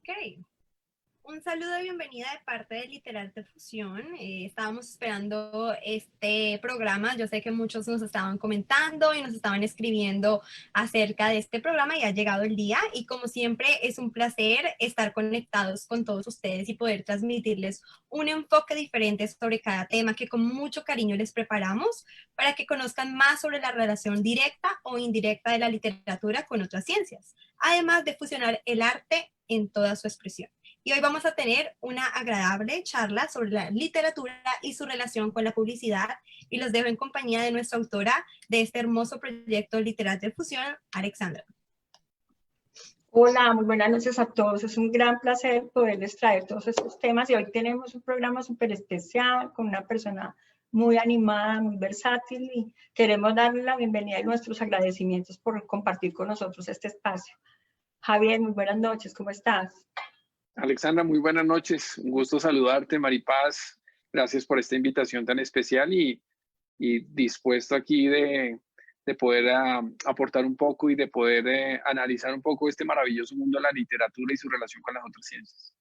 Ok, un saludo de bienvenida de parte de Literarte Fusión. Estábamos esperando este programa. Yo sé que muchos nos estaban comentando y nos estaban escribiendo acerca de este programa y ha llegado el día. Y como siempre, es un placer estar conectados con todos ustedes y poder transmitirles un enfoque diferente sobre cada tema que con mucho cariño les preparamos para que conozcan más sobre la relación directa o indirecta de la literatura con otras ciencias, además de fusionar el arte en toda su expresión. Y hoy vamos a tener una agradable charla sobre la literatura y su relación con la publicidad. Y los dejo en compañía de nuestra autora de este hermoso proyecto Literal de Fusión, Alexandra. Hola, muy buenas noches a todos. Es un gran placer poderles traer todos estos temas y hoy tenemos un programa súper especial con una persona muy animada, muy versátil y queremos darle la bienvenida y nuestros agradecimientos por compartir con nosotros este espacio. Javier, muy buenas noches, ¿cómo estás? Alexandra, muy buenas noches. Un gusto saludarte, Maripaz. Gracias por esta invitación tan especial y dispuesto aquí de poder aportar un poco y de poder analizar un poco este maravilloso mundo de la literatura y su relación con las otras ciencias.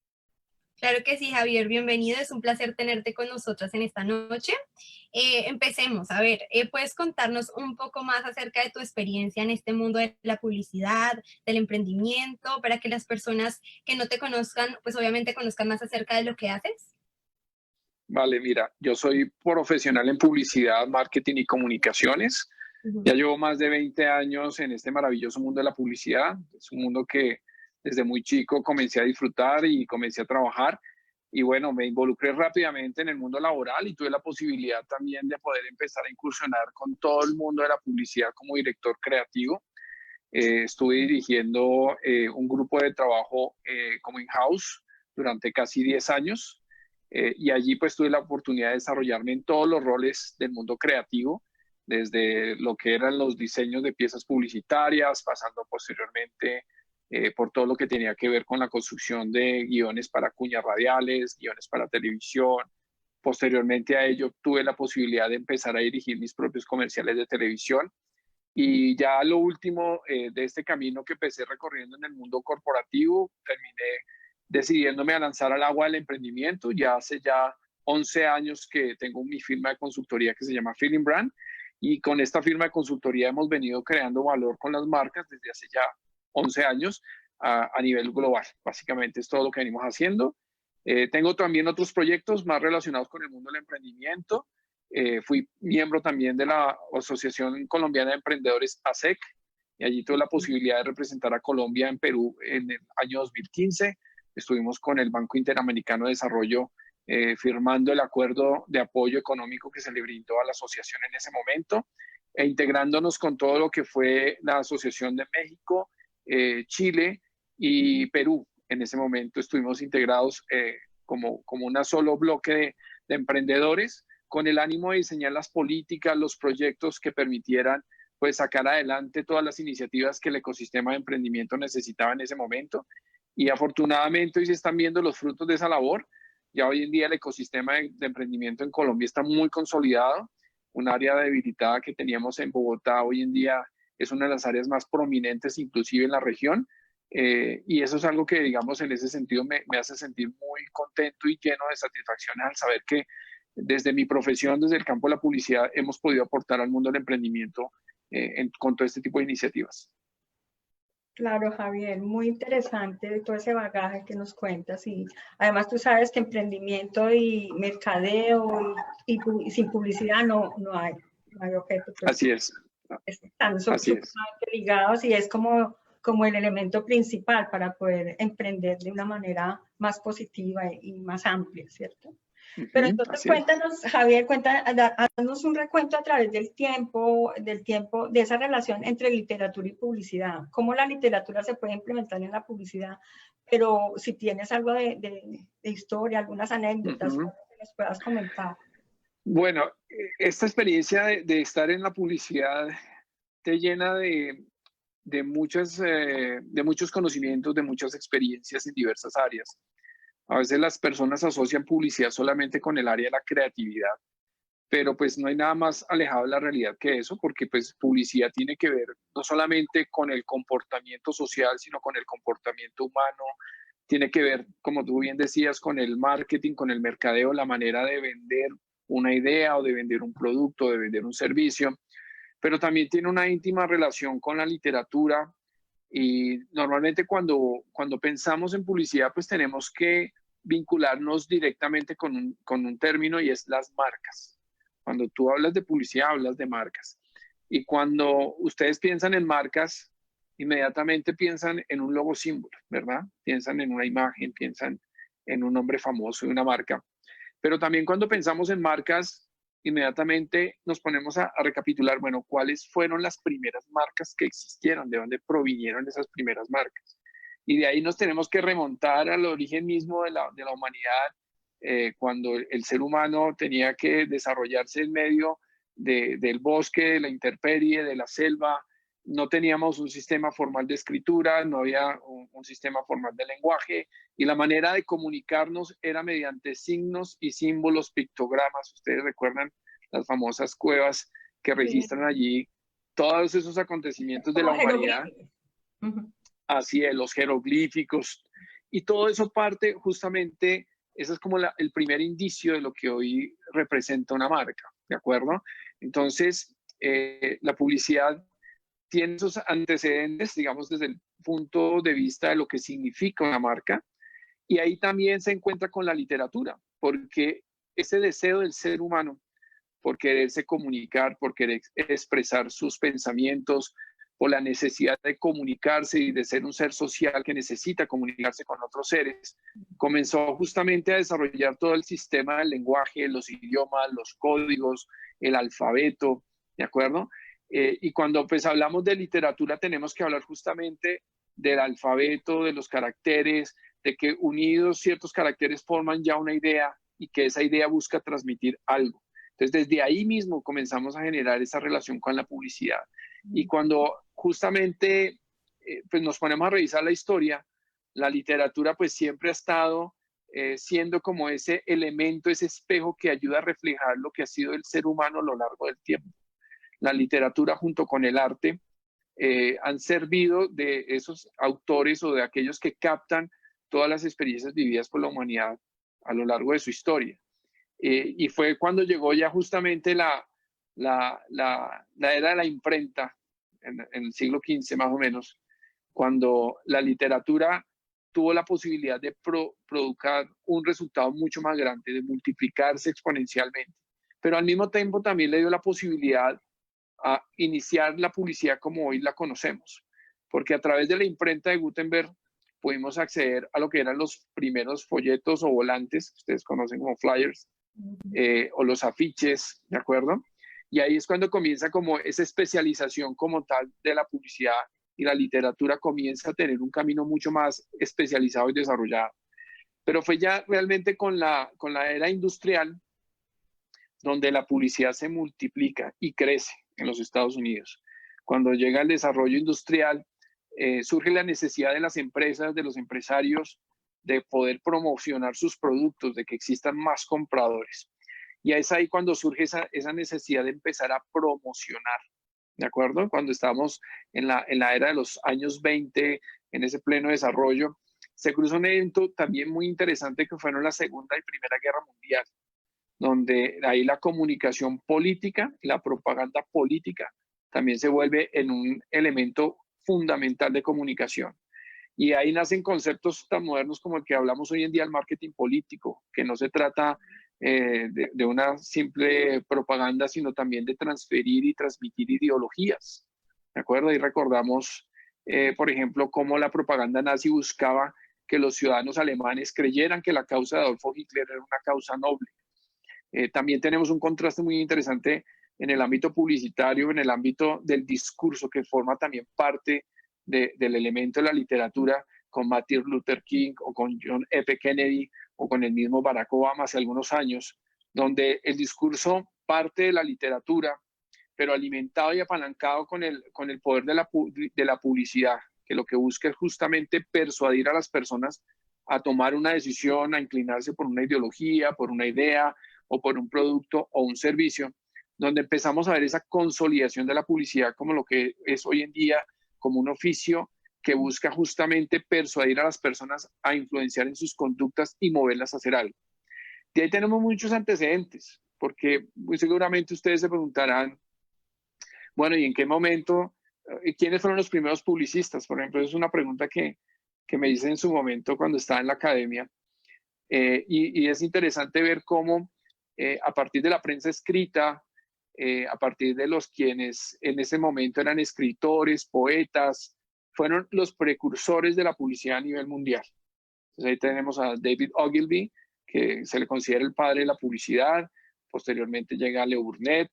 Claro que sí, Javier, bienvenido. Es un placer tenerte con nosotras en esta noche. Empecemos. A ver, ¿puedes contarnos un poco más acerca de tu experiencia en este mundo de la publicidad, del emprendimiento, para que las personas que no te conozcan, pues obviamente conozcan más acerca de lo que haces? Vale, mira, yo soy profesional en publicidad, marketing y comunicaciones. Ya llevo más de 20 años en este maravilloso mundo de la publicidad. Es un mundo que desde muy chico comencé a disfrutar y comencé a trabajar. Y bueno, me involucré rápidamente en el mundo laboral y tuve la posibilidad también de poder empezar a incursionar con todo el mundo de la publicidad como director creativo. Estuve dirigiendo un grupo de trabajo como in-house durante casi 10 años. Y allí pues tuve la oportunidad de desarrollarme en todos los roles del mundo creativo, desde lo que eran los diseños de piezas publicitarias, pasando posteriormente por todo lo que tenía que ver con la construcción de guiones para cuñas radiales, guiones para televisión. Posteriormente a ello tuve la posibilidad de empezar a dirigir mis propios comerciales de televisión. Y ya lo último de este camino que empecé recorriendo en el mundo corporativo, terminé decidiéndome a lanzar al agua del emprendimiento. Ya hace ya 11 años que tengo mi firma de consultoría que se llama Feeling Brand, y con esta firma de consultoría hemos venido creando valor con las marcas desde hace ya 11 años a nivel global. Básicamente es todo lo que venimos haciendo. Tengo también otros proyectos más relacionados con el mundo del emprendimiento. Fui miembro también de la Asociación Colombiana de Emprendedores, ASEC, y allí tuve la posibilidad de representar a Colombia en Perú en el año 2015. Estuvimos con el Banco Interamericano de Desarrollo firmando el acuerdo de apoyo económico que se le brindó a la asociación en ese momento, e integrándonos con todo lo que fue la Asociación de México, Chile y Perú. En ese momento estuvimos integrados como un solo bloque de emprendedores, con el ánimo de diseñar las políticas, los proyectos que permitieran pues sacar adelante todas las iniciativas que el ecosistema de emprendimiento necesitaba en ese momento. Y afortunadamente hoy se están viendo los frutos de esa labor. Ya hoy en día el ecosistema de emprendimiento en Colombia está muy consolidado. Un área debilitada que teníamos en Bogotá hoy en día es una de las áreas más prominentes inclusive en la región. Y eso es algo que, digamos, en ese sentido me hace sentir muy contento y lleno de satisfacción al saber que desde mi profesión, desde el campo de la publicidad, hemos podido aportar al mundo del emprendimiento con todo este tipo de iniciativas. Claro, Javier, muy interesante todo ese bagaje que nos cuentas y además tú sabes que emprendimiento y mercadeo y sin publicidad no hay objeto. Pues, Así es. están Así es. ligados y es como el elemento principal para poder emprender de una manera más positiva y más amplia, ¿cierto? Pero entonces cuéntanos, Javier, haznos un recuento a través del tiempo, de esa relación entre literatura y publicidad. Cómo la literatura se puede implementar en la publicidad, pero si tienes algo de historia, algunas anécdotas que nos puedas comentar. Bueno, esta experiencia de estar en la publicidad te llena de muchos conocimientos, de muchas experiencias en diversas áreas. A veces las personas asocian publicidad solamente con el área de la creatividad, pero pues no hay nada más alejado de la realidad que eso, porque pues publicidad tiene que ver no solamente con el comportamiento social, sino con el comportamiento humano, tiene que ver, como tú bien decías, con el marketing, con el mercadeo, la manera de vender una idea o de vender un producto, de vender un servicio, pero también tiene una íntima relación con la literatura y normalmente cuando pensamos en publicidad, pues tenemos que vincularnos directamente con un término y es las marcas. Cuando tú hablas de publicidad, hablas de marcas. Y cuando ustedes piensan en marcas, inmediatamente piensan en un logo símbolo, ¿verdad? Piensan en una imagen, piensan en un nombre famoso de una marca. Pero también cuando pensamos en marcas, inmediatamente nos ponemos a recapitular, bueno, ¿cuáles fueron las primeras marcas que existieron? ¿De dónde provinieron esas primeras marcas? Y de ahí nos tenemos que remontar al origen mismo de la humanidad, cuando el ser humano tenía que desarrollarse en medio del bosque, de la intemperie, de la selva. No teníamos un sistema formal de escritura, no había un sistema formal de lenguaje, y la manera de comunicarnos era mediante signos y símbolos, pictogramas. Ustedes recuerdan las famosas cuevas que registran allí todos esos acontecimientos de la humanidad. Así es, los jeroglíficos. Y todo eso parte justamente, ese es como el primer indicio de lo que hoy representa una marca, ¿de acuerdo? Entonces, la publicidad tiene esos antecedentes, digamos, desde el punto de vista de lo que significa una marca. Y ahí también se encuentra con la literatura, porque ese deseo del ser humano por quererse comunicar, por querer expresar sus pensamientos, por la necesidad de comunicarse y de ser un ser social que necesita comunicarse con otros seres, comenzó justamente a desarrollar todo el sistema del lenguaje, los idiomas, los códigos, el alfabeto, ¿de acuerdo? Y cuando pues hablamos de literatura tenemos que hablar justamente del alfabeto, de los caracteres, de que unidos ciertos caracteres forman ya una idea y que esa idea busca transmitir algo. Entonces, desde ahí mismo comenzamos a generar esa relación con la publicidad. Y cuando justamente pues nos ponemos a revisar la historia, la literatura pues siempre ha estado siendo como ese elemento, ese espejo que ayuda a reflejar lo que ha sido el ser humano a lo largo del tiempo. La literatura junto con el arte han servido de esos autores o de aquellos que captan todas las experiencias vividas por la humanidad a lo largo de su historia. Y fue cuando llegó ya justamente la era de la imprenta, en el siglo XV más o menos, cuando la literatura tuvo la posibilidad de producir un resultado mucho más grande, de multiplicarse exponencialmente. Pero al mismo tiempo también le dio la posibilidad a iniciar la publicidad como hoy la conocemos, porque a través de la imprenta de Gutenberg pudimos acceder a lo que eran los primeros folletos o volantes, que ustedes conocen como flyers, o los afiches, ¿de acuerdo? Y ahí es cuando comienza como esa especialización como tal de la publicidad y la literatura comienza a tener un camino mucho más especializado y desarrollado. Pero fue ya realmente con la era industrial donde la publicidad se multiplica y crece en los Estados Unidos. Cuando llega el desarrollo industrial, surge la necesidad de las empresas, de los empresarios, de poder promocionar sus productos, de que existan más compradores. Y es ahí cuando surge esa necesidad de empezar a promocionar, ¿de acuerdo? Cuando estamos en la era de los años 20, en ese pleno desarrollo, se cruzó un evento también muy interesante que fueron la Segunda y Primera Guerra Mundial, donde ahí la comunicación política, la propaganda política, también se vuelve en un elemento fundamental de comunicación. Y ahí nacen conceptos tan modernos como el que hablamos hoy en día, el marketing político, que no se trata de una simple propaganda, sino también de transferir y transmitir ideologías. ¿De acuerdo? Y recordamos, por ejemplo, cómo la propaganda nazi buscaba que los ciudadanos alemanes creyeran que la causa de Adolfo Hitler era una causa noble. También tenemos un contraste muy interesante en el ámbito publicitario, en el ámbito del discurso, que forma también parte del elemento de la literatura, con Martin Luther King o con John F. Kennedy o con el mismo Barack Obama hace algunos años, donde el discurso parte de la literatura, pero alimentado y apalancado con el poder de la publicidad, que lo que busca es justamente persuadir a las personas a tomar una decisión, a inclinarse por una ideología, por una idea o por un producto o un servicio, donde empezamos a ver esa consolidación de la publicidad como lo que es hoy en día, como un oficio que busca justamente persuadir a las personas a influenciar en sus conductas y moverlas a hacer algo. De ahí tenemos muchos antecedentes, porque muy seguramente ustedes se preguntarán, bueno, ¿y en qué momento? ¿Quiénes fueron los primeros publicistas? Por ejemplo, es una pregunta que me hice en su momento cuando estaba en la academia. Y es interesante ver cómo a partir de la prensa escrita, a partir de los quienes en ese momento eran escritores, poetas, fueron los precursores de la publicidad a nivel mundial. Entonces ahí tenemos a David Ogilvy, que se le considera el padre de la publicidad. Posteriormente llega Leo Burnett,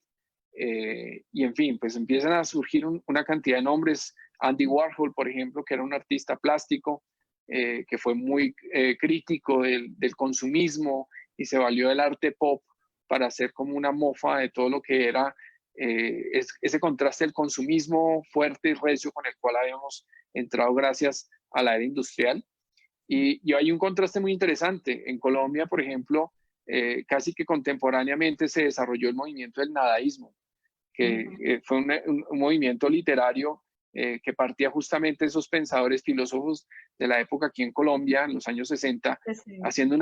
y en fin, pues empiezan a surgir una cantidad de nombres. Andy Warhol, por ejemplo, que era un artista plástico, que fue muy crítico del consumismo y se valió del arte pop para hacer como una mofa de todo lo que era ese contraste del consumismo fuerte y recio con el cual habíamos entrado gracias a la era industrial. Y hay un contraste muy interesante. En Colombia, por ejemplo, casi que contemporáneamente se desarrolló el movimiento del nadaísmo, que fue un movimiento literario que partía justamente de esos pensadores filósofos de la época aquí en Colombia, en los años 60, sí, haciendo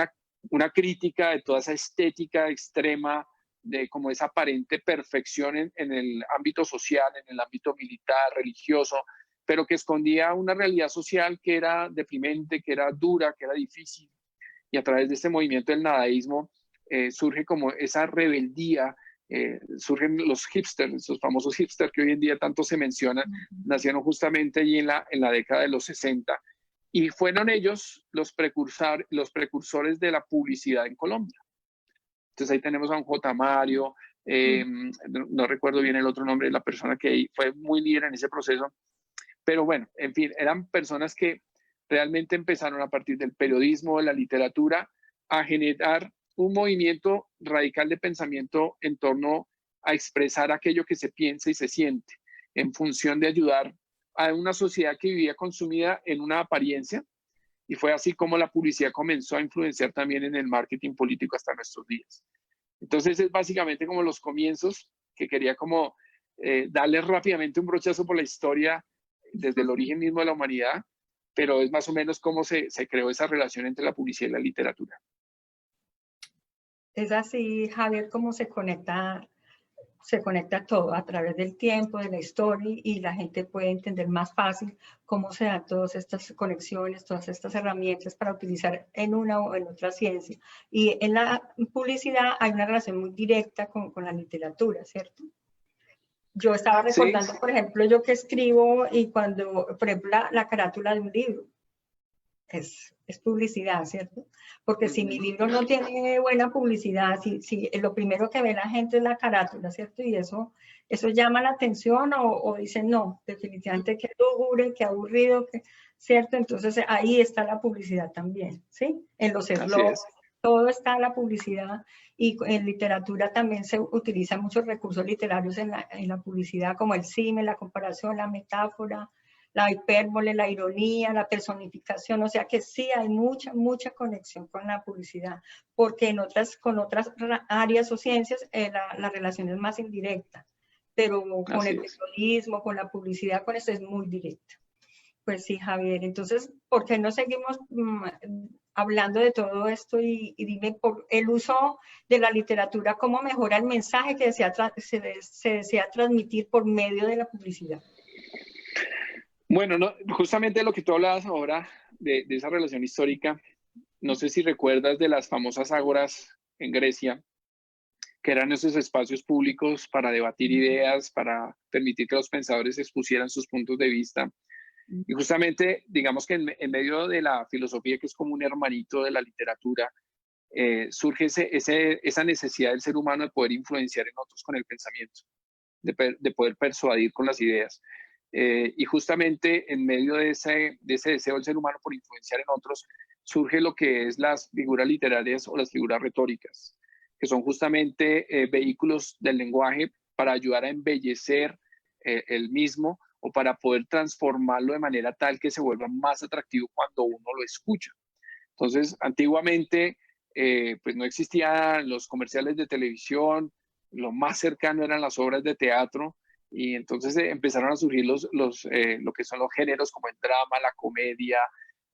una crítica de toda esa estética extrema, de como esa aparente perfección en el ámbito social, en el ámbito militar, religioso, pero que escondía una realidad social que era deprimente, que era dura, que era difícil. Y a través de este movimiento del nadaísmo surge como esa rebeldía. Surgen los hipsters, esos famosos hipsters que hoy en día tanto se mencionan, nacieron justamente allí en la década de los 60 y fueron ellos los precursores de la publicidad en Colombia. Entonces ahí tenemos a un J. Mario, no recuerdo bien el otro nombre de la persona que fue muy líder en ese proceso, pero bueno, en fin, eran personas que realmente empezaron a partir del periodismo, de la literatura, a generar un movimiento radical de pensamiento en torno a expresar aquello que se piensa y se siente, en función de ayudar a una sociedad que vivía consumida en una apariencia, y fue así como la publicidad comenzó a influenciar también en el marketing político hasta nuestros días. Entonces es básicamente como los comienzos, que quería como darles rápidamente un brochazo por la historia desde el origen mismo de la humanidad, pero es más o menos cómo se creó esa relación entre la publicidad y la literatura. Es así, Javier, cómo se conecta todo a través del tiempo, de la historia, y la gente puede entender más fácil cómo se dan todas estas conexiones, todas estas herramientas para utilizar en una o en otra ciencia. Y en la publicidad hay una relación muy directa con la literatura, ¿cierto? Yo estaba recordando, sí, por ejemplo, yo que escribo y cuando, por ejemplo, la carátula de un libro, es publicidad, ¿cierto? Porque si mi libro no tiene buena publicidad, si lo primero que ve la gente es la carátula, ¿cierto? Y eso llama la atención o dicen, no, definitivamente que lúgubre, que aburrido, ¿cierto? Entonces ahí está la publicidad también, ¿sí? En los eslogan, todo está en la publicidad, y en literatura también se utilizan muchos recursos literarios en la publicidad, como el símil, la comparación, la metáfora, la hipérbole, la ironía, la personificación, o sea que sí hay mucha conexión con la publicidad, porque con otras áreas o ciencias la relación es más indirecta, pero con el periodismo, con la publicidad, con esto es muy directa. Pues sí, Javier, entonces, ¿por qué no seguimos hablando de todo esto y dime por el uso de la literatura, cómo mejora el mensaje que se desea transmitir por medio de la publicidad? Bueno, no, justamente lo que tú hablabas ahora de esa relación histórica, no sé si recuerdas de las famosas ágoras en Grecia, que eran esos espacios públicos para debatir ideas, para permitir que los pensadores expusieran sus puntos de vista. Y justamente, digamos que en medio de la filosofía, que es como un hermanito de la literatura, surge esa necesidad del ser humano de poder influenciar en otros con el pensamiento, de poder persuadir con las ideas. Y justamente en medio de ese deseo del ser humano por influenciar en otros, surge lo que es las figuras literarias o las figuras retóricas, que son justamente vehículos del lenguaje para ayudar a embellecer el mismo o para poder transformarlo de manera tal que se vuelva más atractivo cuando uno lo escucha. Entonces, antiguamente, pues no existían los comerciales de televisión, lo más cercano eran las obras de teatro, Y entonces empezaron a surgir lo que son los géneros como el drama, la comedia,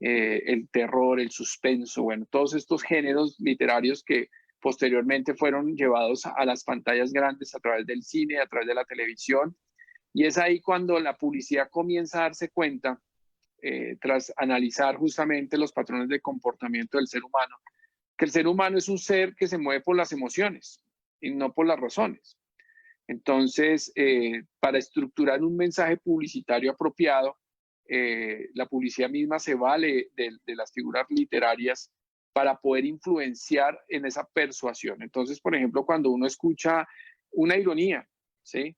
el terror, el suspenso, bueno, todos estos géneros literarios que posteriormente fueron llevados a las pantallas grandes a través del cine, a través de la televisión. Y es ahí cuando la publicidad comienza a darse cuenta, tras analizar justamente los patrones de comportamiento del ser humano, que el ser humano es un ser que se mueve por las emociones y no por las razones. Entonces, para estructurar un mensaje publicitario apropiado, la publicidad misma se vale de las figuras literarias para poder influenciar en esa persuasión. Entonces, por ejemplo, cuando uno escucha una ironía, ¿sí?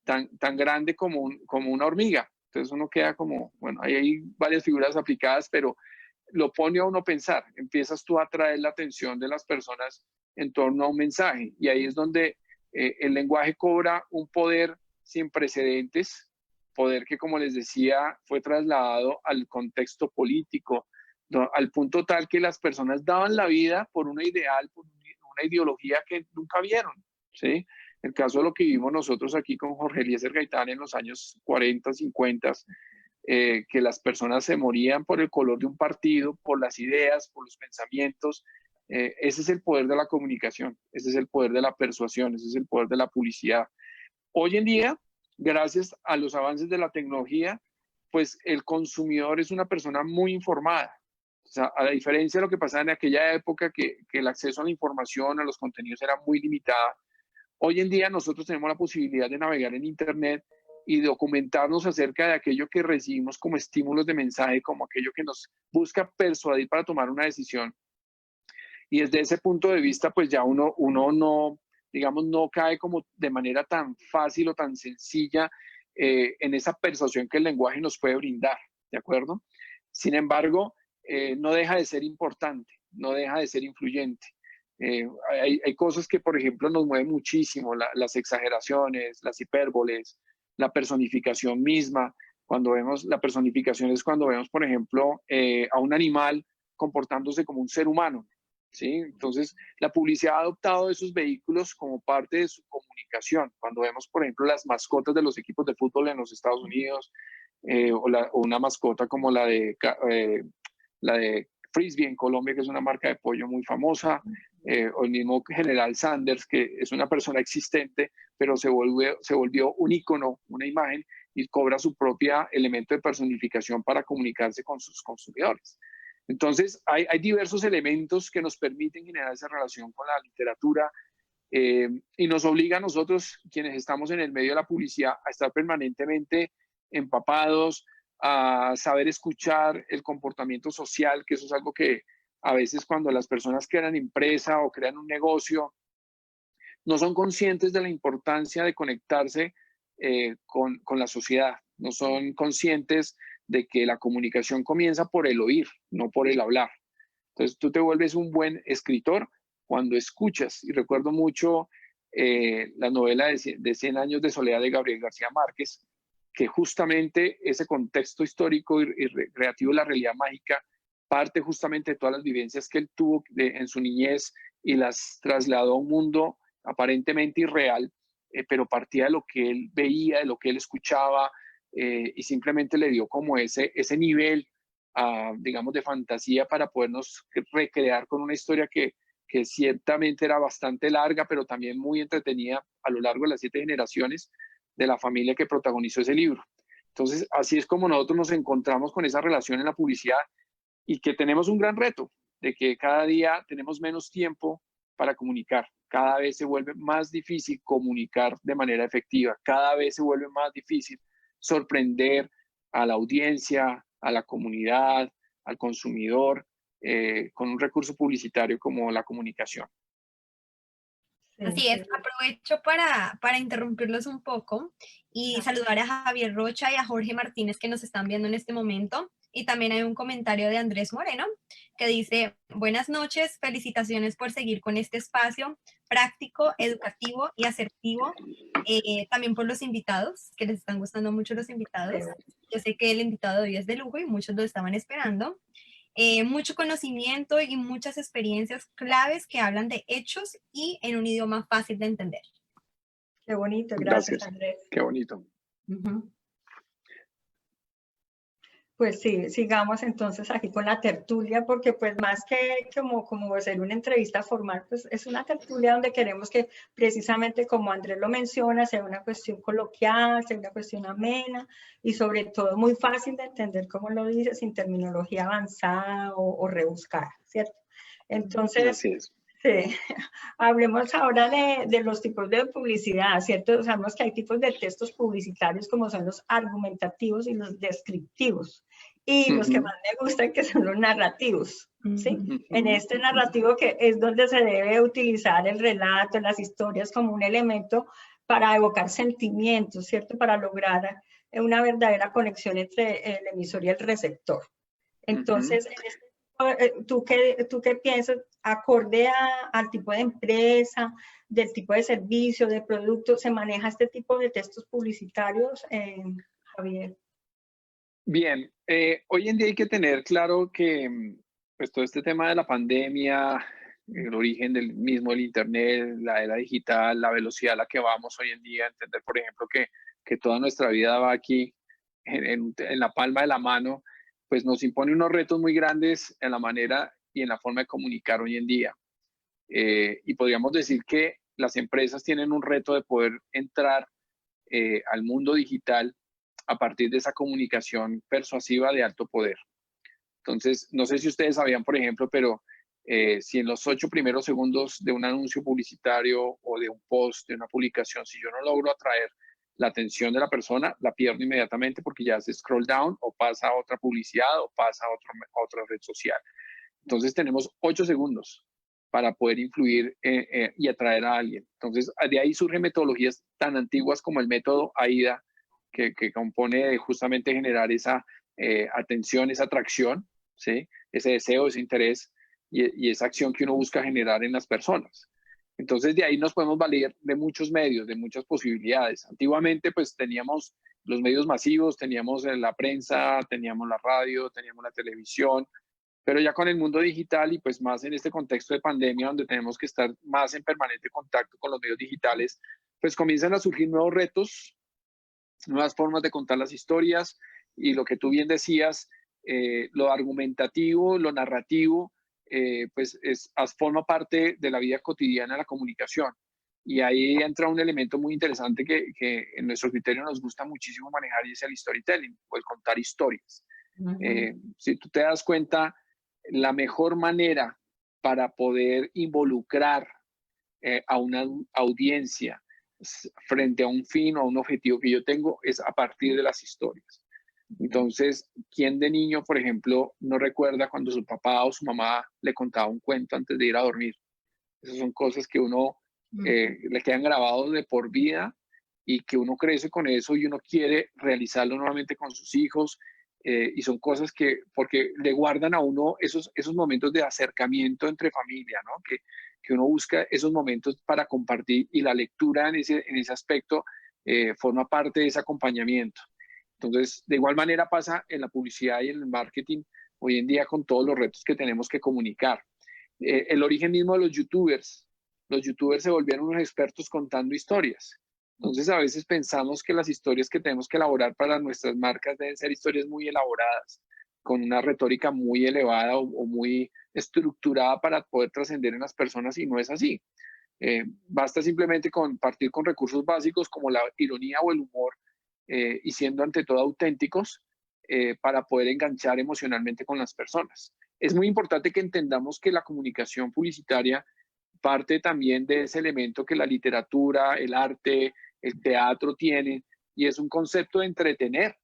Tan grande como una hormiga, entonces uno queda como, bueno, ahí hay varias figuras aplicadas, pero lo pone a uno a pensar, empiezas tú a atraer la atención de las personas en torno a un mensaje, y ahí es donde el lenguaje cobra un poder sin precedentes, poder que, como les decía, fue trasladado al contexto político, al punto tal que las personas daban la vida por una ideal, por una ideología que nunca vieron, ¿sí? El caso de lo que vivimos nosotros aquí con Jorge Eliezer Gaitán en los años 40, 50, que las personas se morían por el color de un partido, por las ideas, por los pensamientos. Ese es el poder de la comunicación, ese es el poder de la persuasión, ese es el poder de la publicidad. Hoy en día, gracias a los avances de la tecnología, pues el consumidor es una persona muy informada. O sea, a la diferencia de lo que pasaba en aquella época, que el acceso a la información, a los contenidos era muy limitado, hoy en día nosotros tenemos la posibilidad de navegar en Internet y documentarnos acerca de aquello que recibimos como estímulos de mensaje, como aquello que nos busca persuadir para tomar una decisión. Y desde ese punto de vista, pues ya uno no, digamos, no cae como de manera tan fácil o tan sencilla en esa persuasión que el lenguaje nos puede brindar, ¿de acuerdo? Sin embargo, no deja de ser importante, no deja de ser influyente. Hay cosas que, por ejemplo, nos mueven muchísimo, las exageraciones, las hipérboles, la personificación misma. Cuando vemos, la personificación es cuando vemos, por ejemplo, a un animal comportándose como un ser humano, ¿sí? Entonces, la publicidad ha adoptado esos vehículos como parte de su comunicación. Cuando vemos, por ejemplo, las mascotas de los equipos de fútbol en los Estados Unidos, o una mascota como la de Frisbee en Colombia, que es una marca de pollo muy famosa, o el mismo General Sanders, que es una persona existente, pero se volvió un icono, una imagen, y cobra su propio elemento de personificación para comunicarse con sus consumidores. Entonces, hay diversos elementos que nos permiten generar esa relación con la literatura, y nos obliga a nosotros, quienes estamos en el medio de la publicidad, a estar permanentemente empapados, a saber escuchar el comportamiento social, que eso es algo que a veces cuando las personas crean empresa o crean un negocio, no son conscientes de la importancia de conectarse con la sociedad, no son conscientes de que la comunicación comienza por el oír, no por el hablar. Entonces tú te vuelves un buen escritor cuando escuchas. Y recuerdo mucho la novela de 100 años de soledad de Gabriel García Márquez, que justamente ese contexto histórico y creativo de la realidad mágica parte justamente de todas las vivencias que él tuvo en su niñez y las trasladó a un mundo aparentemente irreal, pero partía de lo que él veía, de lo que él escuchaba, y simplemente le dio como ese nivel, digamos, de fantasía para podernos recrear con una historia que ciertamente era bastante larga, pero también muy entretenida a lo largo de las 7 generaciones de la familia que protagonizó ese libro. Entonces, así es como nosotros nos encontramos con esa relación en la publicidad, y que tenemos un gran reto de que cada día tenemos menos tiempo para comunicar. Cada vez se vuelve más difícil comunicar de manera efectiva. Cada vez se vuelve más difícil sorprender a la audiencia, a la comunidad, al consumidor, con un recurso publicitario como la comunicación. Así es, aprovecho para interrumpirlos un poco y saludar a Javier Rocha y a Jorge Martínez que nos están viendo en este momento. Y también hay un comentario de Andrés Moreno que dice, buenas noches, felicitaciones por seguir con este espacio práctico, educativo y asertivo. También por los invitados, que les están gustando mucho los invitados. Yo sé que el invitado de hoy es de lujo y muchos lo estaban esperando. Mucho conocimiento y muchas experiencias claves que hablan de hechos y en un idioma fácil de entender. Qué bonito, gracias, Gracias. Andrés. Qué bonito. Pues sí, sigamos entonces aquí con la tertulia, porque pues más que como hacer una entrevista formal, pues es una tertulia donde queremos que precisamente como Andrés lo menciona, sea una cuestión coloquial, sea una cuestión amena y sobre todo muy fácil de entender, como lo dice, sin terminología avanzada o rebuscada, ¿cierto? Entonces, Así es. sí. Hablemos ahora de los tipos de publicidad, ¿cierto? Sabemos que hay tipos de textos publicitarios como son los argumentativos y los descriptivos. Y los que más me gustan que son los narrativos, ¿sí? En este narrativo que es donde se debe utilizar el relato, las historias como un elemento para evocar sentimientos, ¿cierto? Para lograr una verdadera conexión entre el emisor y el receptor. Entonces, en este ¿tú qué piensas acorde al tipo de empresa, del tipo de servicio, de producto? ¿Se maneja este tipo de textos publicitarios, Javier? Bien, hoy en día hay que tener claro que pues, todo este tema de la pandemia, el origen del mismo el Internet, la era digital, la velocidad a la que vamos hoy en día, entender, por ejemplo, que toda nuestra vida va aquí en la palma de la mano, pues nos impone unos retos muy grandes en la manera y en la forma de comunicar hoy en día. Y podríamos decir que las empresas tienen un reto de poder entrar al mundo digital a partir de esa comunicación persuasiva de alto poder. Entonces, no sé si ustedes sabían, por ejemplo, pero si en los 8 primeros segundos de un anuncio publicitario o de un post, de una publicación, si yo no logro atraer la atención de la persona, la pierdo inmediatamente porque ya hace scroll down o pasa a otra publicidad o pasa a otra red social. Entonces tenemos 8 segundos para poder influir y atraer a alguien. Entonces de ahí surgen metodologías tan antiguas como el método AIDA, que compone justamente generar esa atención, esa atracción, ¿sí? Ese deseo, ese interés y esa acción que uno busca generar en las personas. Entonces de ahí nos podemos valer de muchos medios, de muchas posibilidades. Antiguamente pues teníamos los medios masivos, teníamos la prensa, teníamos la radio, teníamos la televisión, pero ya con el mundo digital y pues más en este contexto de pandemia donde tenemos que estar más en permanente contacto con los medios digitales, pues comienzan a surgir nuevos retos, nuevas formas de contar las historias y lo que tú bien decías, lo argumentativo, lo narrativo, pues forma parte de la vida cotidiana de la comunicación. Y ahí entra un elemento muy interesante que en nuestro criterio nos gusta muchísimo manejar y es el storytelling o el contar historias. Si tú te das cuenta, la mejor manera para poder involucrar a una audiencia frente a un fin o a un objetivo que yo tengo es a partir de las historias. Entonces, ¿quién de niño, por ejemplo, no recuerda cuando su papá o su mamá le contaba un cuento antes de ir a dormir? Esas son cosas que uno le quedan grabados de por vida y que uno crece con eso y uno quiere realizarlo nuevamente con sus hijos. Y son cosas que, porque le guardan a uno esos momentos de acercamiento entre familia, ¿no? Que uno busca esos momentos para compartir y la lectura en ese aspecto forma parte de ese acompañamiento. Entonces, de igual manera pasa en la publicidad y en el marketing hoy en día con todos los retos que tenemos que comunicar. El origen mismo de los youtubers se volvieron unos expertos contando historias. Entonces a veces pensamos que las historias que tenemos que elaborar para nuestras marcas deben ser historias muy elaboradas, con una retórica muy elevada o muy estructurada para poder trascender en las personas y no es así. Basta simplemente con partir con recursos básicos como la ironía o el humor y siendo ante todo auténticos para poder enganchar emocionalmente con las personas. Es muy importante que entendamos que la comunicación publicitaria parte también de ese elemento que la literatura, el arte, el teatro tienen, y es un concepto de entretener.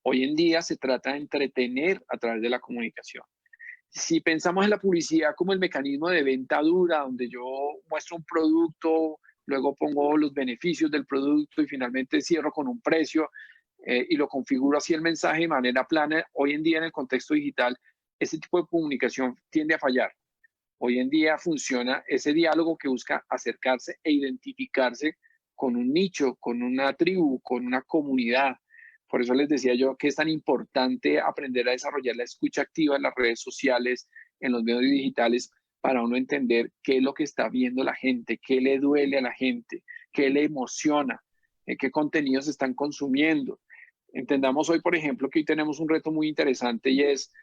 Hoy en día se trata de entretener a través de la comunicación. Si pensamos en la publicidad como el mecanismo de venta dura, donde yo muestro un producto, luego pongo los beneficios del producto y finalmente cierro con un precio y lo configuro así el mensaje de manera plana, hoy en día en el contexto digital, ese tipo de comunicación tiende a fallar. Hoy en día funciona ese diálogo que busca acercarse e identificarse con un nicho, con una tribu, con una comunidad. Por eso les decía yo que es tan importante aprender a desarrollar la escucha activa en las redes sociales, en los medios digitales, para uno entender qué es lo que está viendo la gente, qué le duele a la gente, qué le emociona, qué contenidos están consumiendo. Entendamos hoy, por ejemplo, que hoy tenemos un reto muy interesante y es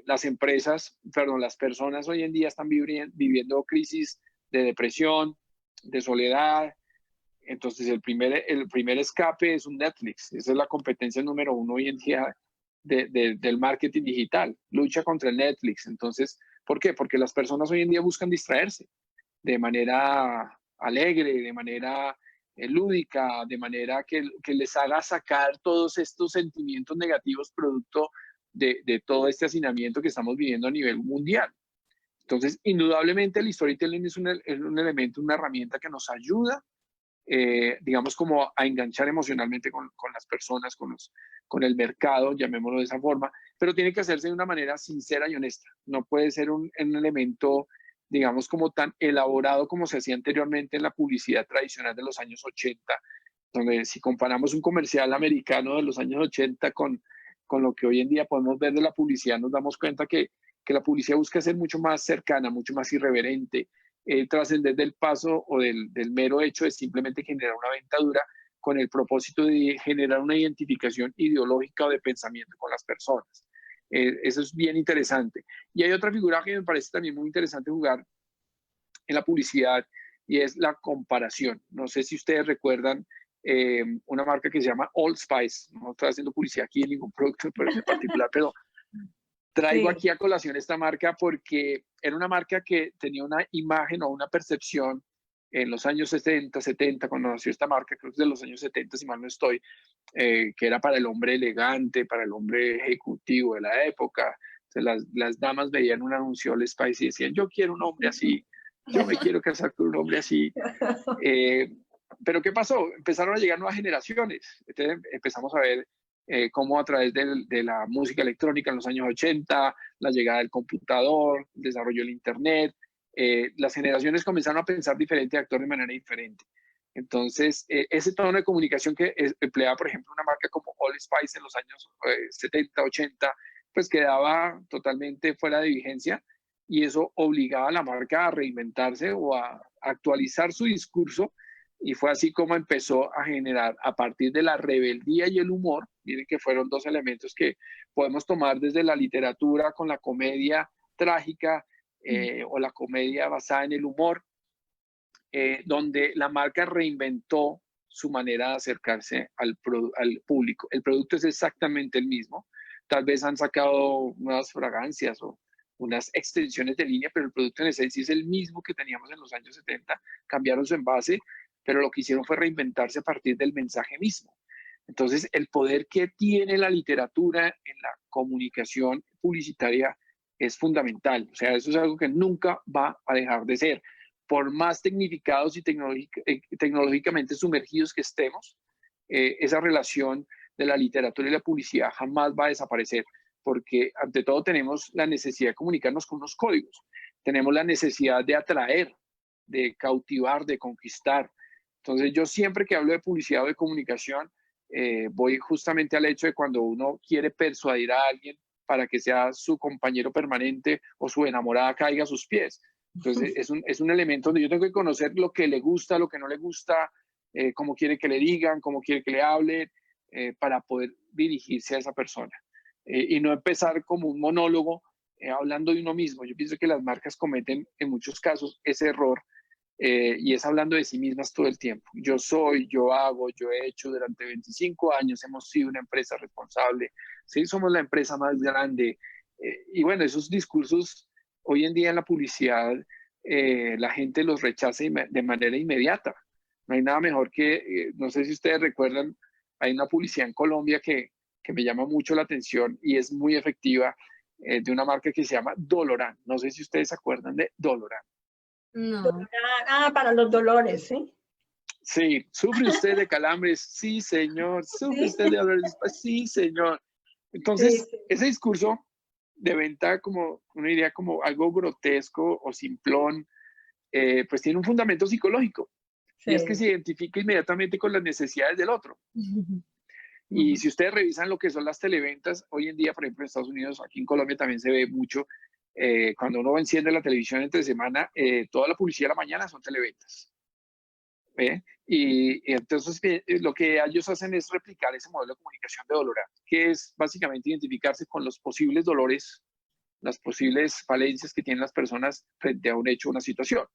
las personas hoy en día están viviendo crisis de depresión, de soledad. Entonces el primer escape es un Netflix. Esa es la competencia número uno hoy en día del marketing digital. Lucha contra el Netflix. Entonces, ¿por qué? Porque las personas hoy en día buscan distraerse de manera alegre, de manera lúdica, de manera que les haga sacar todos estos sentimientos negativos producto de todo este hacinamiento que estamos viviendo a nivel mundial. Entonces, indudablemente el storytelling es un elemento, una herramienta que nos ayuda, digamos, como a enganchar emocionalmente con las personas, con el mercado, llamémoslo de esa forma, pero tiene que hacerse de una manera sincera y honesta. No puede ser un elemento, digamos, como tan elaborado como se hacía anteriormente en la publicidad tradicional de los años 80, donde si comparamos un comercial americano de los años 80 con lo que hoy en día podemos ver de la publicidad, nos damos cuenta que la publicidad busca ser mucho más cercana, mucho más irreverente, trascender del paso o del mero hecho de simplemente generar una venta dura con el propósito de generar una identificación ideológica o de pensamiento con las personas. Eso es bien interesante. Y hay otra figura que me parece también muy interesante jugar en la publicidad y es la comparación. No sé si ustedes recuerdan una marca que se llama Old Spice. No estoy haciendo publicidad aquí en ningún producto en particular, pero traigo aquí a colación esta marca porque era una marca que tenía una imagen o una percepción en los años 60, 70, cuando nació esta marca, creo que es de los años 70, si mal no estoy, que era para el hombre elegante, para el hombre ejecutivo de la época. Entonces, las damas veían un anuncio Old Spice y decían, yo quiero un hombre así, yo me quiero casar con un hombre así. Pero ¿qué pasó? Empezaron a llegar nuevas generaciones. Entonces empezamos a ver cómo a través de la música electrónica en los años 80, la llegada del computador, el desarrollo del Internet, las generaciones comenzaron a pensar diferente y actuar de manera diferente. Entonces, ese tono de comunicación que empleaba, por ejemplo, una marca como Old Spice en los años 70, 80, pues quedaba totalmente fuera de vigencia y eso obligaba a la marca a reinventarse o a actualizar su discurso. Y fue así como empezó a generar, a partir de la rebeldía y el humor, miren que fueron dos elementos que podemos tomar desde la literatura con la comedia trágica o la comedia basada en el humor, donde la marca reinventó su manera de acercarse al público. El producto es exactamente el mismo. Tal vez han sacado nuevas fragancias o unas extensiones de línea, pero el producto en esencia es el mismo que teníamos en los años 70. Cambiaron su envase, pero lo que hicieron fue reinventarse a partir del mensaje mismo. Entonces, el poder que tiene la literatura en la comunicación publicitaria es fundamental. O sea, eso es algo que nunca va a dejar de ser. Por más tecnificados y tecnológicamente sumergidos que estemos, esa relación de la literatura y la publicidad jamás va a desaparecer, porque ante todo tenemos la necesidad de comunicarnos con unos códigos, tenemos la necesidad de atraer, de cautivar, de conquistar. Entonces yo siempre que hablo de publicidad o de comunicación, voy justamente al hecho de cuando uno quiere persuadir a alguien para que sea su compañero permanente o su enamorada caiga a sus pies. Entonces es un elemento donde yo tengo que conocer lo que le gusta, lo que no le gusta, cómo quiere que le digan, cómo quiere que le hablen, para poder dirigirse a esa persona. Y no empezar como un monólogo hablando de uno mismo. Yo pienso que las marcas cometen en muchos casos ese error y es hablando de sí mismas todo el tiempo. Yo soy, yo hago, yo he hecho durante 25 años, hemos sido una empresa responsable, ¿sí? Somos la empresa más grande. Y bueno, esos discursos hoy en día en la publicidad, la gente los rechaza de manera inmediata. No hay nada mejor que, no sé si ustedes recuerdan, hay una publicidad en Colombia que me llama mucho la atención y es muy efectiva, de una marca que se llama Doloran. No sé si ustedes se acuerdan de Doloran. No. Para los dolores, ¿sí? Sí, ¿sufre usted de calambres? Sí, señor. ¿Sufre usted de dolores? Sí, señor. Entonces, Sí. ese discurso de venta, como uno diría, como algo grotesco o simplón, pues tiene un fundamento psicológico. Sí. Y es que se identifica inmediatamente con las necesidades del otro. Y si ustedes revisan lo que son las televentas, hoy en día, por ejemplo, en Estados Unidos, aquí en Colombia también se ve mucho, cuando uno enciende la televisión entre semana, toda la publicidad de la mañana son televentas. ¿Ve? Y entonces lo que ellos hacen es replicar ese modelo de comunicación de dolorante, que es básicamente identificarse con los posibles dolores, las posibles falencias que tienen las personas frente a un hecho, una situación,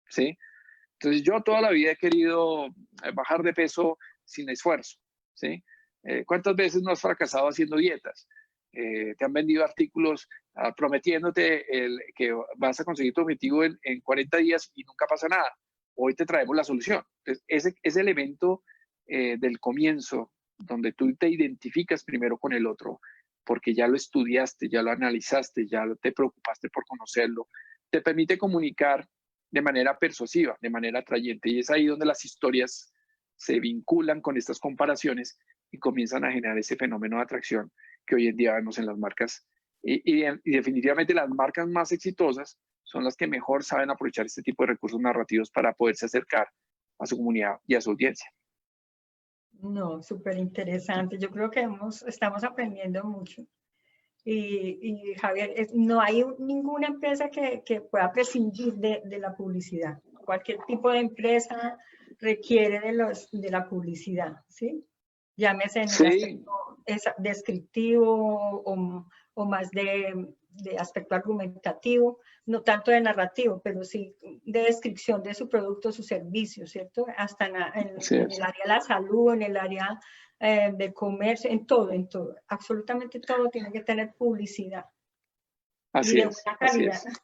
¿sí? Entonces yo toda la vida he querido bajar de peso sin esfuerzo, ¿sí? ¿Cuántas veces no has fracasado haciendo dietas? Te han vendido artículos prometiéndote que vas a conseguir tu objetivo en 40 días y nunca pasa nada. Hoy te traemos la solución. Entonces, ese elemento del comienzo, donde tú te identificas primero con el otro, porque ya lo estudiaste, ya lo analizaste, ya te preocupaste por conocerlo, te permite comunicar de manera persuasiva, de manera atrayente. Y es ahí donde las historias se vinculan con estas comparaciones y comienzan a generar ese fenómeno de atracción que hoy en día vemos en las marcas. Y definitivamente las marcas más exitosas son las que mejor saben aprovechar este tipo de recursos narrativos para poderse acercar a su comunidad y a su audiencia. No, súper interesante. Yo creo que estamos aprendiendo mucho. Y Javier, no hay ninguna empresa que pueda prescindir de la publicidad. Cualquier tipo de empresa requiere de la publicidad, ¿sí? Llámese en el aspecto descriptivo o más de aspecto argumentativo, no tanto de narrativo, pero sí de descripción de su producto, su servicio, ¿cierto? Hasta en el área de la salud, en el área de comercio, en todo, absolutamente todo tiene que tener publicidad. Así y de es, buena calidad. Así es.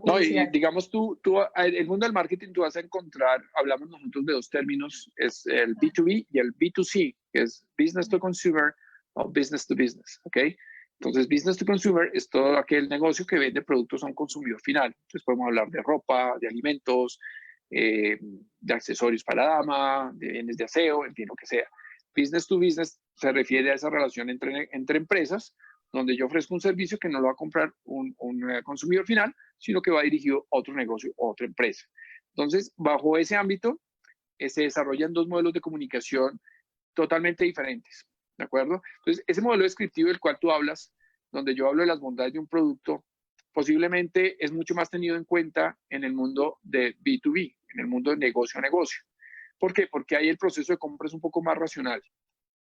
No, y digamos el mundo del marketing tú vas a encontrar, hablamos nosotros de dos términos, es el B2B y el B2C, que es Business to Consumer o Business to Business, ¿ok? Entonces, Business to Consumer es todo aquel negocio que vende productos a un consumidor final. Entonces, podemos hablar de ropa, de alimentos, de accesorios para dama, de bienes de aseo, en fin, lo que sea. Business to Business se refiere a esa relación entre empresas, donde yo ofrezco un servicio que no lo va a comprar un consumidor final, sino que va dirigido a otro negocio o otra empresa. Entonces, bajo ese ámbito, se desarrollan dos modelos de comunicación totalmente diferentes, ¿de acuerdo? Entonces, ese modelo descriptivo del cual tú hablas, donde yo hablo de las bondades de un producto, posiblemente es mucho más tenido en cuenta en el mundo de B2B, en el mundo de negocio a negocio. ¿Por qué? Porque ahí el proceso de compra es un poco más racional.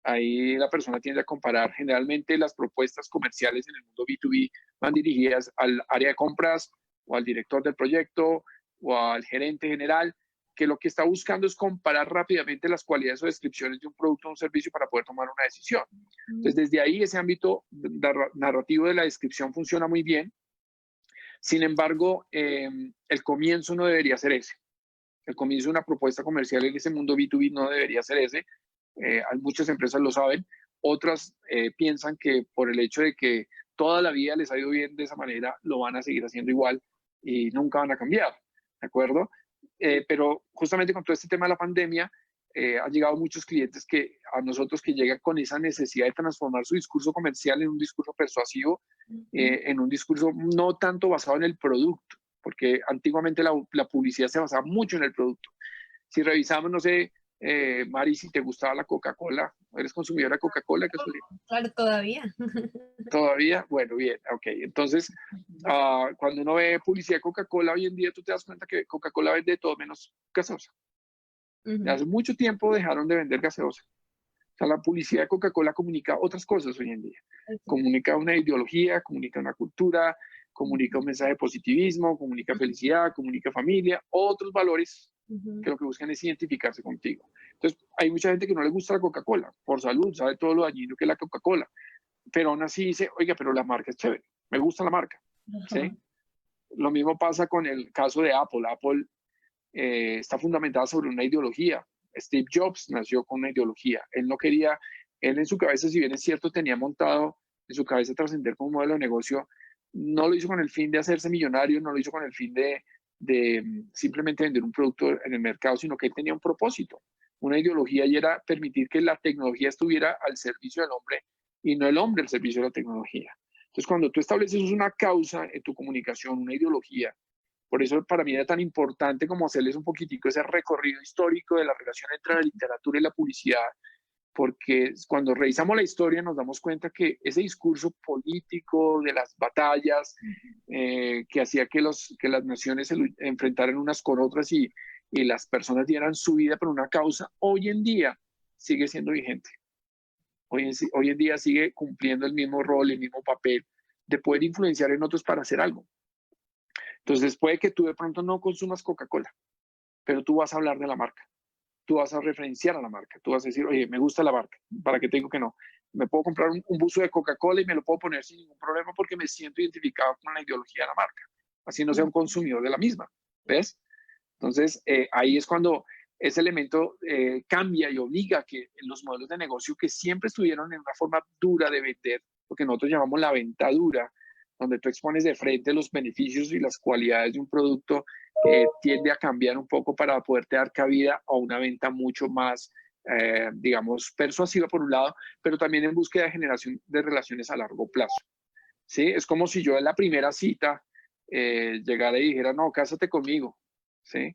Ahí la persona tiende a comparar. Generalmente las propuestas comerciales en el mundo B2B van dirigidas al área de compras o al director del proyecto o al gerente general, que lo que está buscando es comparar rápidamente las cualidades o descripciones de un producto o un servicio para poder tomar una decisión. Entonces, desde ahí ese ámbito narrativo de la descripción funciona muy bien. Sin embargo, el comienzo no debería ser ese. El comienzo de una propuesta comercial en ese mundo B2B no debería ser ese. Muchas empresas lo saben, otras piensan que por el hecho de que toda la vida les ha ido bien de esa manera, lo van a seguir haciendo igual y nunca van a cambiar, ¿de acuerdo? Pero justamente con todo este tema de la pandemia, han llegado muchos clientes a nosotros que llegan con esa necesidad de transformar su discurso comercial en un discurso persuasivo, en un discurso no tanto basado en el producto, porque antiguamente la publicidad se basaba mucho en el producto. Si revisamos, no sé, Mari, si te gustaba la Coca-Cola, ¿eres consumidora de Coca-Cola? Claro, todavía. ¿Todavía? Bueno, bien, ok. Entonces, cuando uno ve publicidad de Coca-Cola hoy en día, tú te das cuenta que Coca-Cola vende todo menos gaseosa. Hace mucho tiempo dejaron de vender gaseosa. O sea, la publicidad de Coca-Cola comunica otras cosas hoy en día. Comunica una ideología, comunica una cultura, comunica un mensaje de positivismo, comunica felicidad, comunica familia, otros valores que lo que buscan es identificarse contigo. Entonces, hay mucha gente que no le gusta la Coca-Cola por salud, sabe todo lo dañino que es la Coca-Cola, pero aún así dice, oiga, pero la marca es chévere, me gusta la marca, ¿sí? Lo mismo pasa con el caso de Apple. Apple está fundamentada sobre una ideología. Steve Jobs nació con una ideología. Él en su cabeza, si bien es cierto, tenía montado en su cabeza trascender como un modelo de negocio, no lo hizo con el fin de hacerse millonario, no lo hizo con el fin de simplemente vender un producto en el mercado, sino que él tenía un propósito, una ideología, y era permitir que la tecnología estuviera al servicio del hombre y no el hombre al servicio de la tecnología. Entonces, cuando tú estableces una causa en tu comunicación, una ideología, por eso para mí era tan importante como hacerles un poquitico ese recorrido histórico de la relación entre la literatura y la publicidad, porque cuando revisamos la historia nos damos cuenta que ese discurso político de las batallas que hacía que las naciones se enfrentaran unas con otras y y las personas dieran su vida por una causa, hoy en día sigue siendo vigente. Hoy en día sigue cumpliendo el mismo rol, el mismo papel de poder influenciar en otros para hacer algo. Entonces puede que tú de pronto no consumas Coca-Cola, pero tú vas a hablar de la marca, tú vas a referenciar a la marca, tú vas a decir, oye, me gusta la marca, ¿para qué te digo que no? Me puedo comprar un buzo de Coca-Cola y me lo puedo poner sin ningún problema porque me siento identificado con la ideología de la marca, así no sea un consumidor de la misma, ¿ves? Entonces, ahí es cuando ese elemento cambia y obliga a que los modelos de negocio que siempre estuvieron en una forma dura de vender, lo que nosotros llamamos la venta dura, donde tú expones de frente los beneficios y las cualidades de un producto, tiende a cambiar un poco para poderte dar cabida a una venta mucho más, digamos, persuasiva por un lado, pero también en búsqueda de generación de relaciones a largo plazo. ¿Sí? Es como si yo en la primera cita llegara y dijera, no, cásate conmigo. ¿Sí?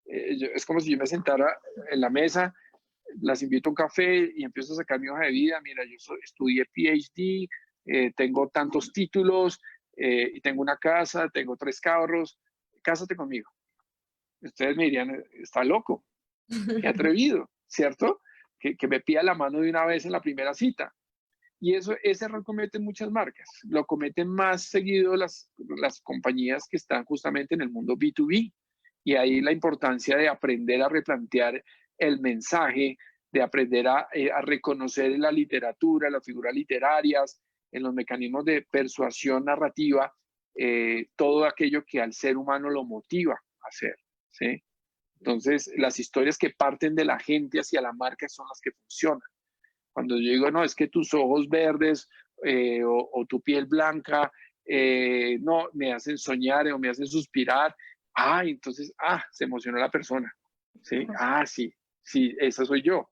Es como si yo me sentara en la mesa, las invito a un café y empiezo a sacar mi hoja de vida. Mira, estudié PhD, tengo tantos títulos, y tengo una casa, tengo 3 carros, cásate conmigo. Ustedes me dirían, está loco, qué atrevido, ¿cierto? Que me pida la mano de una vez en la primera cita. Y ese error cometen muchas marcas. Lo cometen más seguido las compañías que están justamente en el mundo B2B. Y ahí la importancia de aprender a replantear el mensaje, de aprender a reconocer en la literatura, en las figuras literarias, en los mecanismos de persuasión narrativa, todo aquello que al ser humano lo motiva a hacer, ¿sí? Entonces, las historias que parten de la gente hacia la marca son las que funcionan. Cuando yo digo, no, es que tus ojos verdes o tu piel blanca, no, me hacen soñar o me hacen suspirar. Entonces, se emocionó la persona. ¿Sí? Sí, esa soy yo.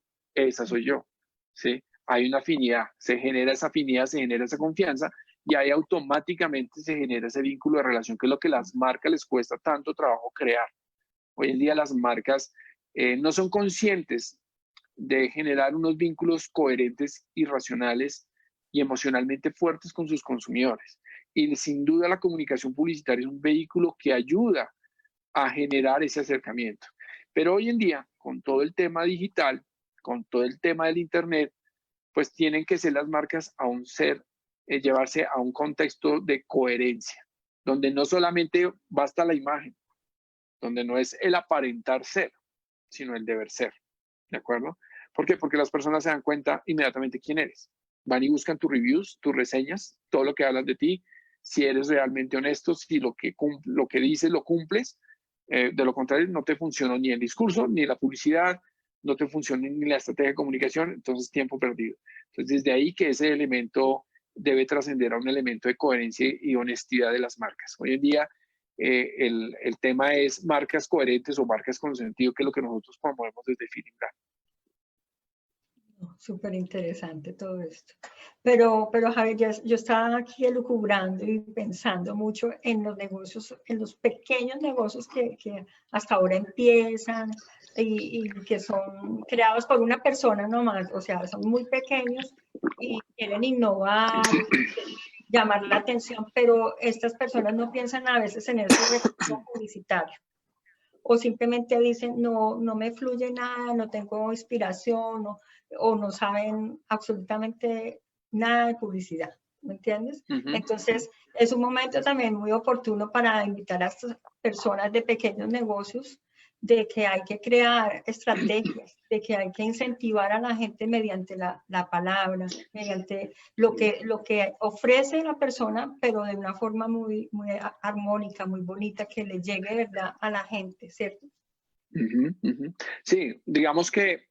¿Sí? Hay una afinidad, se genera esa afinidad, se genera esa confianza y ahí automáticamente se genera ese vínculo de relación, que es lo que a las marcas les cuesta tanto trabajo crear. Hoy en día las marcas no son conscientes de generar unos vínculos coherentes y racionales y emocionalmente fuertes con sus consumidores. Y sin duda la comunicación publicitaria es un vehículo que ayuda a generar ese acercamiento. Pero hoy en día, con todo el tema digital, con todo el tema del Internet, pues tienen que ser las marcas llevarse a un contexto de coherencia, donde no solamente basta la imagen, donde no es el aparentar ser, sino el deber ser. ¿De acuerdo? ¿Por qué? Porque las personas se dan cuenta inmediatamente quién eres. Van y buscan tus reviews, tus reseñas, todo lo que hablan de ti, si eres realmente honesto, si lo que dices lo cumples. De lo contrario, no te funcionó ni el discurso, ni la publicidad, no te funcionó ni la estrategia de comunicación, entonces tiempo perdido. Entonces, desde ahí que ese elemento debe trascender a un elemento de coherencia y honestidad de las marcas. Hoy en día, el tema es marcas coherentes o marcas con sentido, que es lo que nosotros promovemos desde Feeling Brand. Súper interesante todo esto. Pero Javier, yo estaba aquí elucubrando y pensando mucho en los negocios, en los pequeños negocios que hasta ahora empiezan y que son creados por una persona nomás, o sea, son muy pequeños y quieren innovar, llamar la atención, pero estas personas no piensan a veces en ese recurso publicitario. O simplemente dicen, no me fluye nada, no tengo inspiración, o no saben absolutamente nada de publicidad, ¿me entiendes? Entonces, es un momento también muy oportuno para invitar a estas personas de pequeños negocios de que hay que crear estrategias, de que hay que incentivar a la gente mediante la palabra, mediante lo que ofrece la persona, pero de una forma muy, muy armónica, muy bonita, que le llegue, ¿verdad?, a la gente, ¿cierto? Sí, digamos que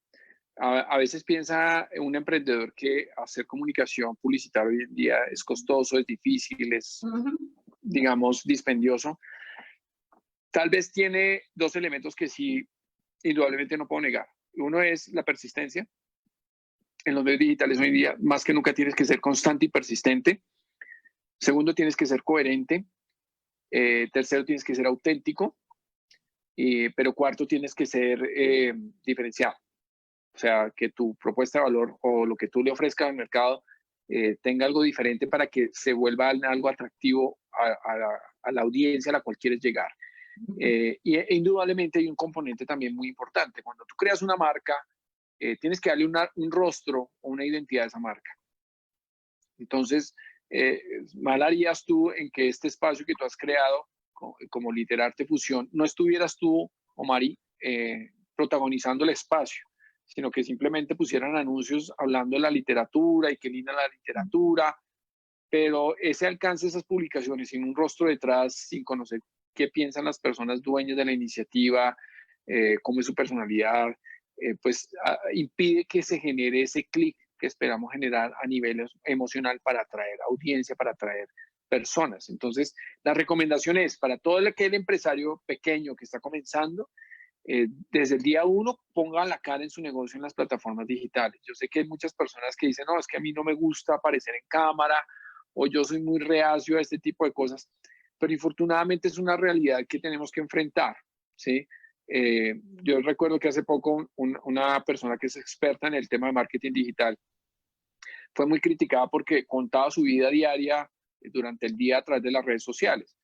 a veces piensa un emprendedor que hacer comunicación publicitaria hoy en día es costoso, es difícil, es, digamos, dispendioso. Tal vez tiene 2 elementos que sí, indudablemente no puedo negar. Uno es la persistencia. En los medios digitales hoy en día, más que nunca tienes que ser constante y persistente. Segundo, tienes que ser coherente. Tercero, tienes que ser auténtico. Pero cuarto, tienes que ser diferenciado. O sea, que tu propuesta de valor o lo que tú le ofrezcas al mercado tenga algo diferente para que se vuelva algo atractivo a la audiencia a la cual quieres llegar. Y indudablemente hay un componente también muy importante. Cuando tú creas una marca, tienes que darle un rostro o una identidad a esa marca. Entonces, mal harías tú en que este espacio que tú has creado como Literarte Fusión, no estuvieras tú, Omari, protagonizando el espacio, sino que simplemente pusieran anuncios hablando de la literatura y qué linda la literatura, pero ese alcance de esas publicaciones sin un rostro detrás, sin conocer qué piensan las personas dueñas de la iniciativa, cómo es su personalidad, pues impide que se genere ese clic que esperamos generar a nivel emocional para atraer audiencia, para atraer personas. Entonces, la recomendación es para todo aquel empresario pequeño que está comenzando, desde el día uno ponga la cara en su negocio en las plataformas digitales. Yo sé que hay muchas personas que dicen, no, es que a mí no me gusta aparecer en cámara o yo soy muy reacio a este tipo de cosas, pero infortunadamente es una realidad que tenemos que enfrentar, ¿sí? Yo recuerdo que hace poco una persona que es experta en el tema de marketing digital fue muy criticada porque contaba su vida diaria durante el día a través de las redes sociales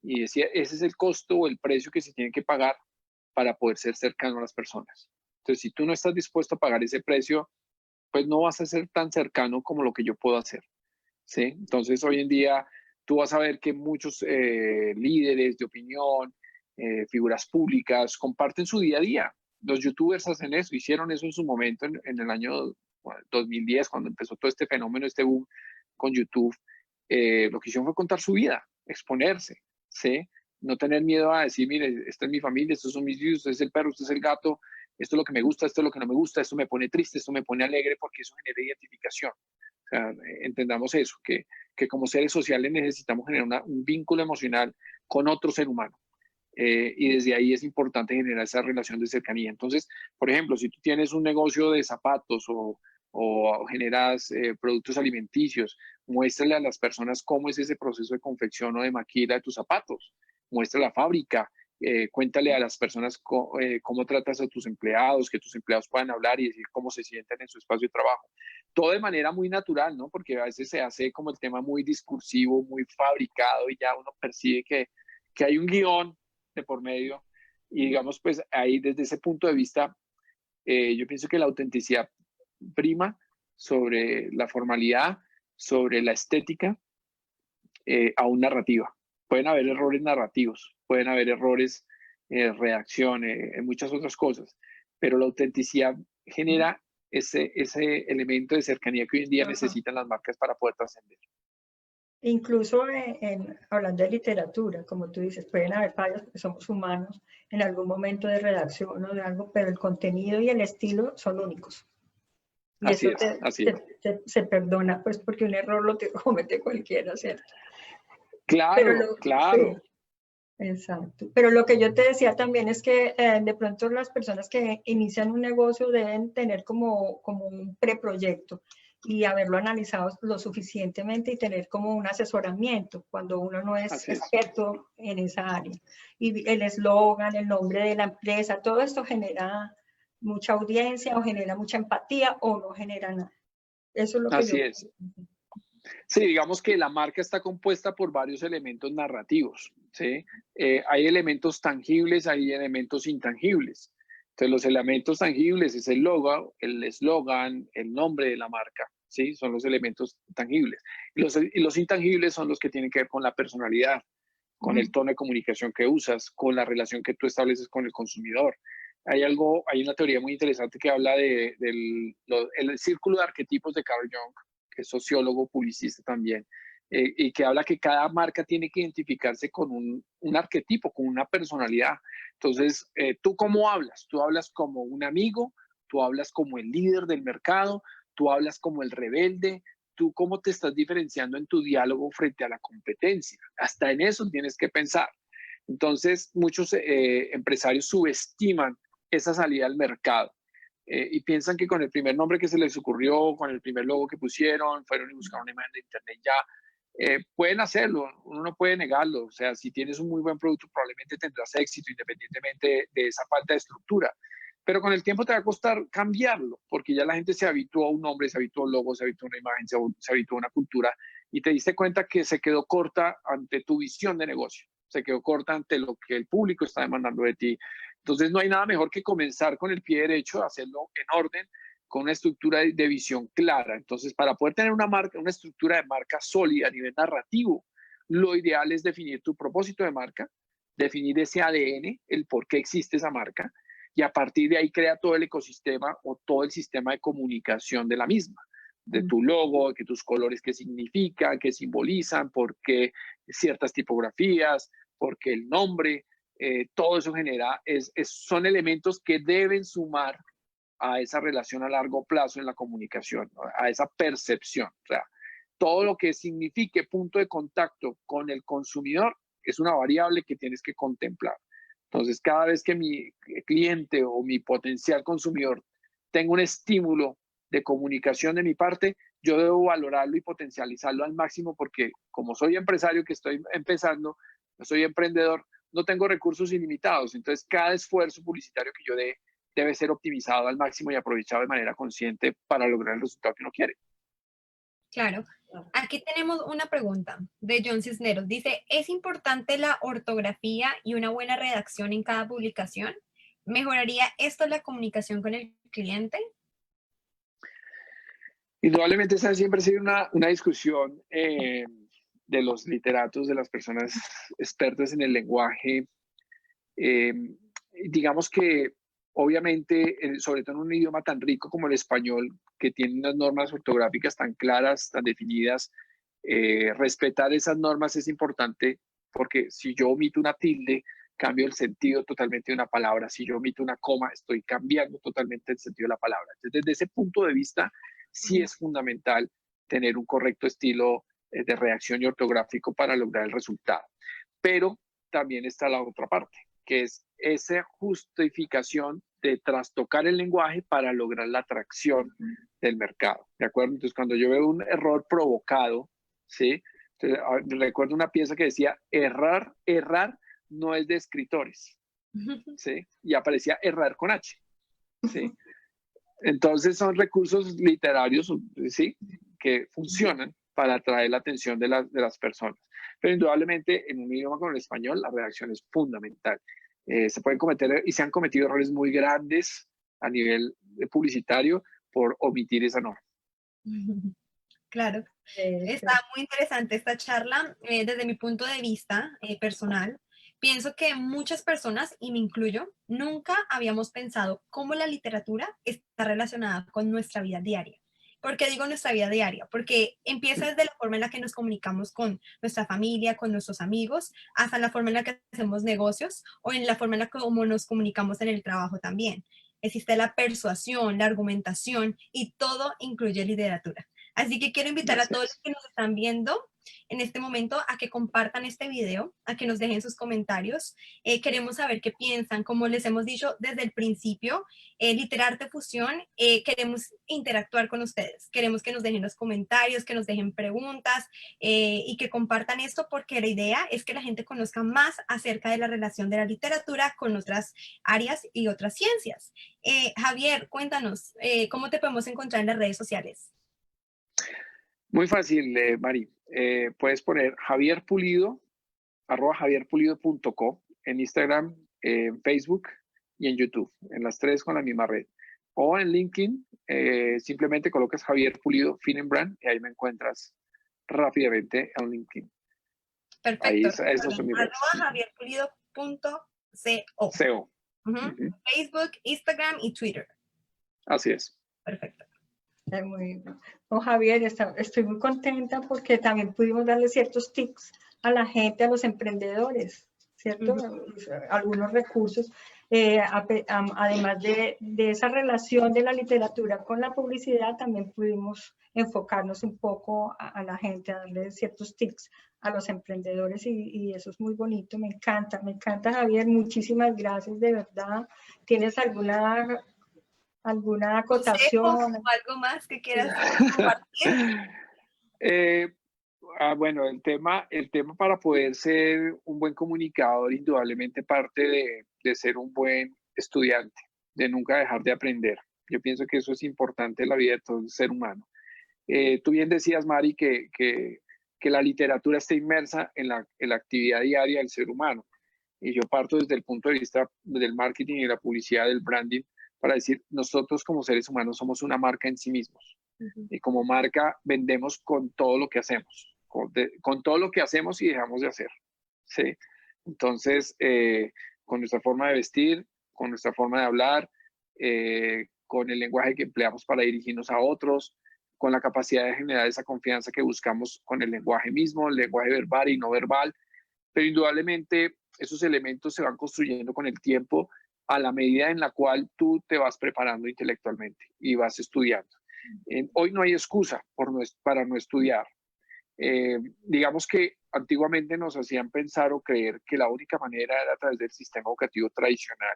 y decía, ese es el costo o el precio que se tiene que pagar para poder ser cercano a las personas. Entonces, si tú no estás dispuesto a pagar ese precio, pues no vas a ser tan cercano como lo que yo puedo hacer, ¿sí? Entonces, hoy en día, tú vas a ver que muchos líderes de opinión, figuras públicas, comparten su día a día. Los youtubers hacen eso, hicieron eso en su momento en el año 2010, cuando empezó todo este fenómeno, este boom con YouTube. Lo que hicieron fue contar su vida, exponerse, ¿sí? No tener miedo a decir, mire, esta es mi familia, estos son mis hijos, este es el perro, este es el gato, esto es lo que me gusta, esto es lo que no me gusta, esto me pone triste, esto me pone alegre, porque eso genera identificación. O sea, entendamos eso, que como seres sociales necesitamos generar un vínculo emocional con otro ser humano. Y desde ahí es importante generar esa relación de cercanía. Entonces, por ejemplo, si tú tienes un negocio de zapatos o generas productos alimenticios, muéstrale a las personas cómo es ese proceso de confección o de maquila de tus zapatos. Muestra la fábrica, cuéntale a las personas cómo tratas a tus empleados, que tus empleados puedan hablar y decir cómo se sienten en su espacio de trabajo. Todo de manera muy natural, ¿no? Porque a veces se hace como el tema muy discursivo, muy fabricado y ya uno percibe que hay un guión de por medio y digamos pues ahí desde ese punto de vista yo pienso que la autenticidad prima sobre la formalidad, sobre la estética, aún narrativa. Pueden haber errores narrativos, pueden haber errores redacción, en muchas otras cosas, pero la autenticidad genera ese elemento de cercanía que hoy en día necesitan las marcas para poder trascender. Incluso hablando de literatura, como tú dices, pueden haber fallos porque somos humanos en algún momento de redacción o de algo, pero el contenido y el estilo son únicos. Y así eso se perdona, pues porque un error lo comete cualquiera, ¿cierto? Claro, claro. Sí, exacto. Pero lo que yo te decía también es que de pronto las personas que inician un negocio deben tener como un preproyecto y haberlo analizado lo suficientemente y tener como un asesoramiento cuando uno no es experto en esa área. Y el eslogan, el nombre de la empresa, todo esto genera mucha audiencia o genera mucha empatía o no genera nada. Eso es lo que Así es. Sí, digamos que la marca está compuesta por varios elementos narrativos, ¿sí? Hay elementos tangibles, hay elementos intangibles. Entonces, los elementos tangibles es el logo, el eslogan, el nombre de la marca, ¿sí? Son los elementos tangibles. Y los intangibles son los que tienen que ver con la personalidad, con el tono de comunicación que usas, con la relación que tú estableces con el consumidor. Hay una teoría muy interesante que habla del círculo de arquetipos de Carl Jung, que es sociólogo, publicista también, y que habla que cada marca tiene que identificarse con un arquetipo, con una personalidad. Entonces, ¿tú cómo hablas? Tú hablas como un amigo, tú hablas como el líder del mercado, tú hablas como el rebelde, tú cómo te estás diferenciando en tu diálogo frente a la competencia. Hasta en eso tienes que pensar. Entonces, muchos empresarios subestiman esa salida al mercado. Y piensan que con el primer nombre que se les ocurrió, con el primer logo que pusieron, fueron y buscaron una imagen de internet ya, pueden hacerlo, uno no puede negarlo. O sea, si tienes un muy buen producto, probablemente tendrás éxito independientemente de esa falta de estructura. Pero con el tiempo te va a costar cambiarlo, porque ya la gente se habituó a un nombre, se habituó a un logo, se habituó a una imagen, se habituó a una cultura, y te diste cuenta que se quedó corta ante tu visión de negocio. se quedó corta ante lo que el público está demandando de ti. Entonces no hay nada mejor que comenzar con el pie derecho, hacerlo en orden, con una estructura de visión clara. Entonces, para poder tener una marca, una estructura de marca sólida a nivel narrativo, lo ideal es definir tu propósito de marca, definir ese ADN, el por qué existe esa marca, y a partir de ahí crea todo el ecosistema o todo el sistema de comunicación de la misma, de tu logo, que tus colores qué significan, qué simbolizan, por qué ciertas tipografías, por qué el nombre, todo eso genera, son elementos que deben sumar a esa relación a largo plazo en la comunicación, ¿no? A esa percepción. O sea, todo lo que signifique punto de contacto con el consumidor es una variable que tienes que contemplar. Entonces, cada vez que mi cliente o mi potencial consumidor tenga un estímulo de comunicación de mi parte, yo debo valorarlo y potencializarlo al máximo porque como soy empresario que estoy empezando, soy emprendedor, no tengo recursos ilimitados. Entonces, cada esfuerzo publicitario que yo dé debe ser optimizado al máximo y aprovechado de manera consciente para lograr el resultado que uno quiere. Claro. Aquí tenemos una pregunta de John Cisneros. Dice, ¿es importante la ortografía y una buena redacción en cada publicación? ¿Mejoraría esto la comunicación con el cliente? Indudablemente esa siempre ha sido una discusión de los literatos, de las personas expertas en el lenguaje. Digamos que obviamente, sobre todo en un idioma tan rico como el español, que tiene unas normas ortográficas tan claras, tan definidas, respetar esas normas es importante porque si yo omito una tilde, cambio el sentido totalmente de una palabra. Si yo omito una coma, estoy cambiando totalmente el sentido de la palabra. Entonces, desde ese punto de vista, sí es fundamental tener un correcto estilo de redacción y ortográfico para lograr el resultado. Pero también está la otra parte, que es esa justificación de trastocar el lenguaje para lograr la atracción del mercado, ¿de acuerdo? Entonces, cuando yo veo un error provocado, ¿sí? Entonces, recuerdo una pieza que decía, errar no es de escritores, ¿sí? Y aparecía errar con H, ¿sí? Entonces, son recursos literarios, ¿sí? Que funcionan para atraer la atención de las personas. Pero indudablemente, en un idioma como el español, la redacción es fundamental. Se pueden cometer y se han cometido errores muy grandes a nivel publicitario por omitir esa norma. Claro, está muy interesante esta charla. Desde mi punto de vista personal, pienso que muchas personas, y me incluyo, nunca habíamos pensado cómo la literatura está relacionada con nuestra vida diaria. ¿Por qué digo nuestra vida diaria? Porque empieza desde la forma en la que nos comunicamos con nuestra familia, con nuestros amigos, hasta la forma en la que hacemos negocios o en la forma en la que como nos comunicamos en el trabajo también. Existe la persuasión, la argumentación y todo incluye literatura. Así que quiero invitar a todos los que nos están viendo en este momento a que compartan este video, a que nos dejen sus comentarios. Queremos saber qué piensan. Como les hemos dicho desde el principio, Literarte Fusión, queremos interactuar con ustedes. Queremos que nos dejen los comentarios, que nos dejen preguntas y que compartan esto porque la idea es que la gente conozca más acerca de la relación de la literatura con otras áreas y otras ciencias. Javier, cuéntanos, ¿cómo te podemos encontrar en las redes sociales? Muy fácil, Mari. Puedes poner Javier Pulido, @javierpulido.co en Instagram, en Facebook y en YouTube, en las tres con la misma red. O en LinkedIn, simplemente colocas Javier Pulido, Finnenbrand, y ahí me encuentras rápidamente en LinkedIn. Perfecto. Ahí esos son mis redes. @javierpulido.co. CO. Facebook, Instagram y Twitter. Así es. Perfecto. Muy, no, Javier, estoy muy contenta porque también pudimos darle ciertos tips a la gente, a los emprendedores, ¿cierto? Algunos recursos, además de esa relación de la literatura con la publicidad, también pudimos enfocarnos un poco a la gente, a darle ciertos tips a los emprendedores y eso es muy bonito, me encanta, Javier, muchísimas gracias, de verdad. ¿Tienes alguna acotación? ¿O algo más que quieras compartir? Bueno, el tema para poder ser un buen comunicador indudablemente parte de ser un buen estudiante, de nunca dejar de aprender. Yo pienso que eso es importante en la vida de todo ser humano. Tú bien decías, Mari, que que la literatura esté inmersa en la actividad diaria del ser humano. Y yo parto desde el punto de vista del marketing y de la publicidad, del branding, para decir, nosotros como seres humanos somos una marca en sí mismos. Y como marca vendemos con todo lo que hacemos, con todo lo que hacemos y dejamos de hacer. ¿Sí? Entonces, con nuestra forma de vestir, con nuestra forma de hablar, con el lenguaje que empleamos para dirigirnos a otros, con la capacidad de generar esa confianza que buscamos con el lenguaje mismo, el lenguaje verbal y no verbal, pero indudablemente esos elementos se van construyendo con el tiempo a la medida en la cual tú te vas preparando intelectualmente y vas estudiando. Hoy no hay excusa para no estudiar. Digamos que antiguamente nos hacían pensar o creer que la única manera era a través del sistema educativo tradicional,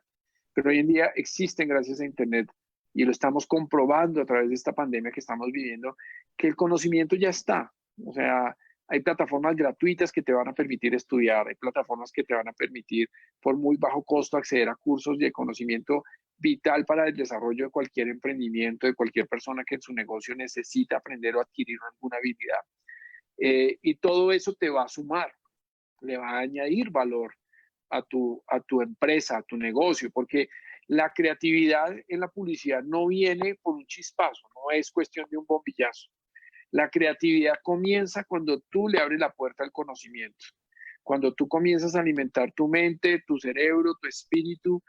pero hoy en día existen gracias a Internet y lo estamos comprobando a través de esta pandemia que estamos viviendo, que el conocimiento ya está. O sea, hay plataformas gratuitas que te van a permitir estudiar, hay plataformas que te van a permitir por muy bajo costo acceder a cursos de conocimiento vital para el desarrollo de cualquier emprendimiento, de cualquier persona que en su negocio necesita aprender o adquirir alguna habilidad. Y todo eso te va a sumar, le va a añadir valor a tu empresa, a tu negocio, porque la creatividad en la publicidad no viene por un chispazo, no es cuestión de un bombillazo. La creatividad comienza cuando tú le abres la puerta al conocimiento, cuando tú comienzas a alimentar tu mente, tu cerebro, tu espíritu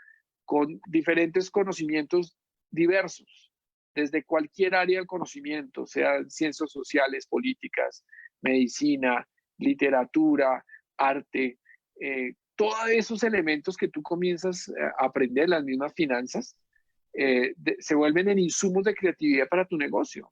con diferentes conocimientos diversos, desde cualquier área del conocimiento, sean ciencias sociales, políticas, medicina, literatura, arte, todos esos elementos que tú comienzas a aprender, las mismas finanzas, se vuelven en insumos de creatividad para tu negocio.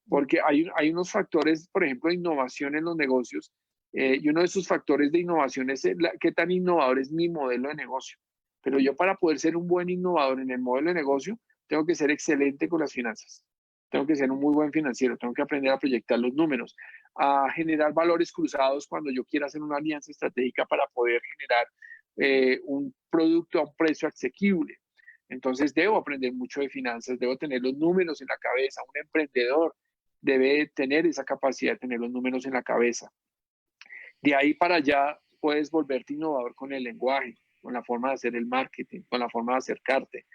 Porque hay unos factores, por ejemplo, de innovación en los negocios, y uno de esos factores de innovación es qué tan innovador es mi modelo de negocio. Pero yo para poder ser un buen innovador en el modelo de negocio, tengo que ser excelente con las finanzas. Tengo que ser un muy buen financiero, tengo que aprender a proyectar los números, a generar valores cruzados cuando yo quiera hacer una alianza estratégica para poder generar un producto a un precio asequible. Entonces debo aprender mucho de finanzas, debo tener los números en la cabeza. Un emprendedor debe tener esa capacidad de tener los números en la cabeza. De ahí para allá puedes volverte innovador con el lenguaje, con la forma de hacer el marketing, con la forma de acercarte.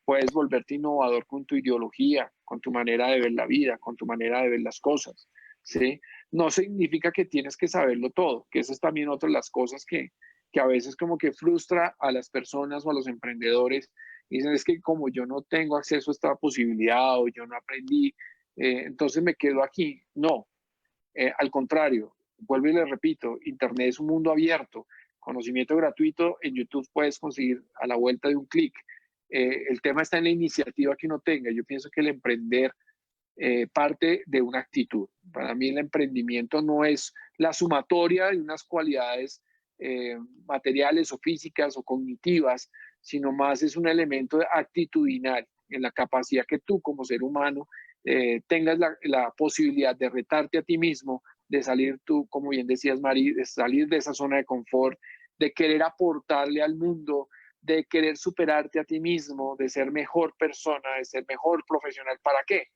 Puedes volverte innovador con tu ideología, con tu manera de ver la vida, con tu manera de ver las cosas, ¿sí? No significa que tienes que saberlo todo, que esa es también otra de las cosas que a veces como que frustra a las personas o a los emprendedores. Y dicen, es que como yo no tengo acceso a esta posibilidad o yo no aprendí, entonces me quedo aquí. No, al contrario, vuelvo y les repito, Internet es un mundo abierto, conocimiento gratuito en YouTube puedes conseguir a la vuelta de un clic. El tema está en la iniciativa que uno tenga. Yo pienso que el emprender parte de una actitud. Para mí el emprendimiento no es la sumatoria de unas cualidades materiales o físicas o cognitivas, sino más es un elemento actitudinal en la capacidad que tú como ser humano tengas la posibilidad de retarte a ti mismo, de salir tú, como bien decías, Mari, de salir de esa zona de confort, de querer aportarle al mundo, de querer superarte a ti mismo, de ser mejor persona, de ser mejor profesional. ¿Para qué?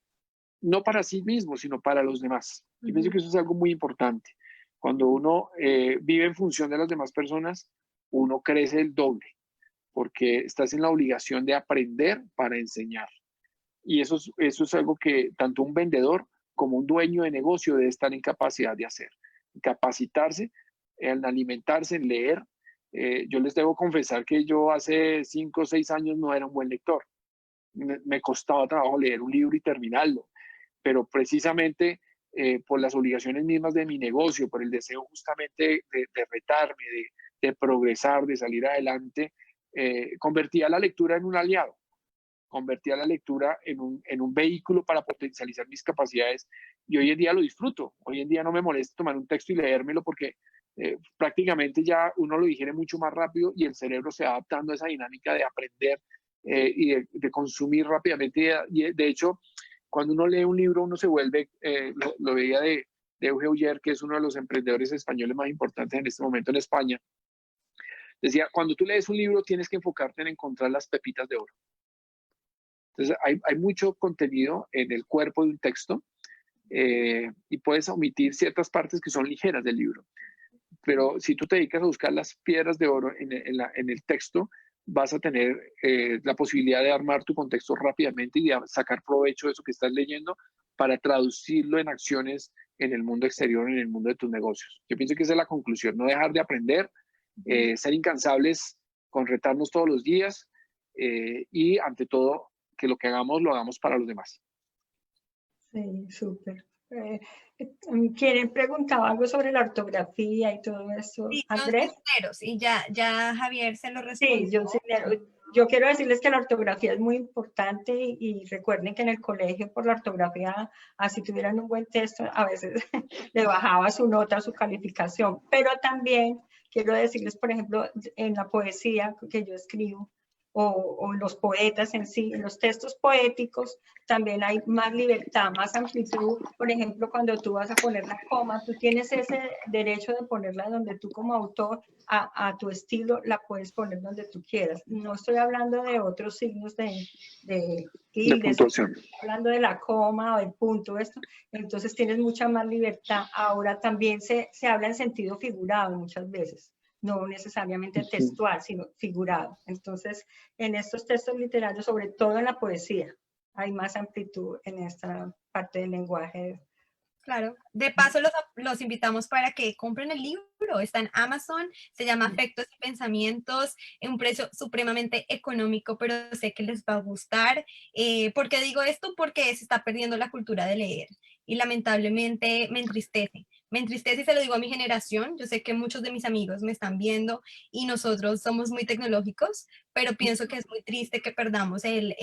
No para sí mismo, sino para los demás. Yo pienso que eso es algo muy importante. Cuando uno vive en función de las demás personas, uno crece el doble, porque estás en la obligación de aprender para enseñar. Y eso es algo que tanto un vendedor como un dueño de negocio debe estar en capacidad de hacer. Capacitarse, en alimentarse, en leer. Yo les debo confesar que yo hace 5 o 6 años no era un buen lector. Me costaba trabajo leer un libro y terminarlo, pero precisamente por las obligaciones mismas de mi negocio, por el deseo justamente de retarme, de progresar, de salir adelante, convertía la lectura en un aliado, convertía la lectura en un vehículo para potencializar mis capacidades y hoy en día lo disfruto. Hoy en día no me molesta tomar un texto y leérmelo porque prácticamente ya uno lo digiere mucho más rápido y el cerebro se va adaptando a esa dinámica de aprender y de consumir rápidamente. Y de hecho, cuando uno lee un libro, uno se vuelve, lo veía de Euge Uller, que es uno de los emprendedores españoles más importantes en este momento en España. Decía, cuando tú lees un libro, tienes que enfocarte en encontrar las pepitas de oro. Entonces, hay mucho contenido en el cuerpo de un texto y puedes omitir ciertas partes que son ligeras del libro. Pero si tú te dedicas a buscar las piedras de oro en el texto, vas a tener la posibilidad de armar tu contexto rápidamente y de sacar provecho de eso que estás leyendo para traducirlo en acciones en el mundo exterior, en el mundo de tus negocios. Yo pienso que esa es la conclusión, no dejar de aprender, ser incansables con retarnos todos los días y ante todo que lo que hagamos lo hagamos para los demás. Sí, súper. ¿Quieren preguntar algo sobre la ortografía y todo eso? Sí, Andrés. Y ya Javier se lo respondió. Sí, yo quiero decirles que la ortografía es muy importante y recuerden que en el colegio por la ortografía, así tuvieran un buen texto, a veces le bajaba su nota, su calificación. Pero también quiero decirles, por ejemplo, en la poesía que yo escribo, o los poetas en sí, en los textos poéticos también hay más libertad, más amplitud. Por ejemplo, cuando tú vas a poner la coma, tú tienes ese derecho de ponerla donde tú como autor, a tu estilo, la puedes poner donde tú quieras. No estoy hablando de otros signos de puntuación. estoy hablando de la coma o el punto, esto. Entonces tienes mucha más libertad. Ahora también se habla en sentido figurado muchas veces. No necesariamente textual, sino figurado. Entonces, en estos textos literarios, sobre todo en la poesía, hay más amplitud en esta parte del lenguaje. Claro. De paso, los invitamos para que compren el libro. Está en Amazon, se llama Afectos y Pensamientos, en un precio supremamente económico, pero sé que les va a gustar. ¿Por qué digo esto? Porque se está perdiendo la cultura de leer y lamentablemente me entristece. Me entristece y se lo digo a mi generación. Yo sé que muchos de mis amigos me están viendo y nosotros somos muy tecnológicos, pero pienso que es muy triste que perdamos el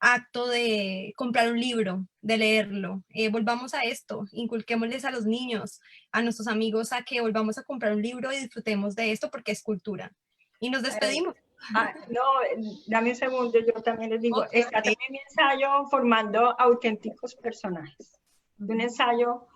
acto de comprar un libro, de leerlo. Volvamos a esto, inculquémosles a los niños, a nuestros amigos, a que volvamos a comprar un libro y disfrutemos de esto porque es cultura. Y nos despedimos. No, dame un segundo, yo también les digo, está también mi ensayo formando auténticos personajes. Un ensayo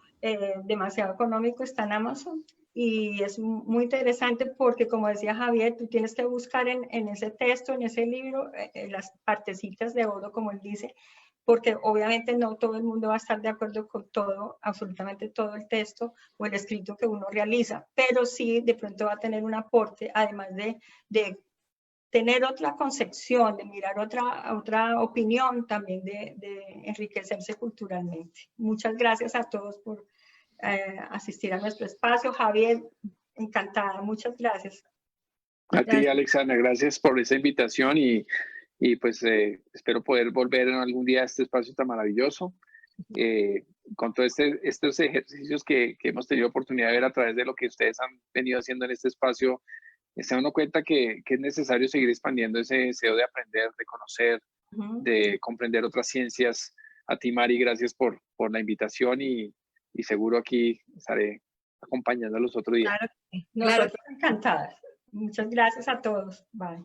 demasiado económico, está en Amazon y es muy interesante porque, como decía Javier, tú tienes que buscar en ese texto, en ese libro, las partecitas de oro, como él dice, porque obviamente no todo el mundo va a estar de acuerdo con todo, absolutamente todo el texto o el escrito que uno realiza, pero sí de pronto va a tener un aporte, además de tener otra concepción, de mirar otra opinión, también de enriquecerse culturalmente. Muchas gracias a todos por asistir a nuestro espacio. Javier, encantada, muchas gracias. A ti, Alexandra, gracias por esa invitación y pues espero poder volver en algún día a este espacio tan maravilloso. Con todos estos ejercicios que hemos tenido oportunidad de ver a través de lo que ustedes han venido haciendo en este espacio, se dan cuenta que es necesario seguir expandiendo ese deseo de aprender, de conocer, de comprender otras ciencias. A ti, Mari, gracias por la invitación y seguro aquí estaré acompañándolos otro día. Claro, nosotros encantadas. Muchas gracias a todos. Bye.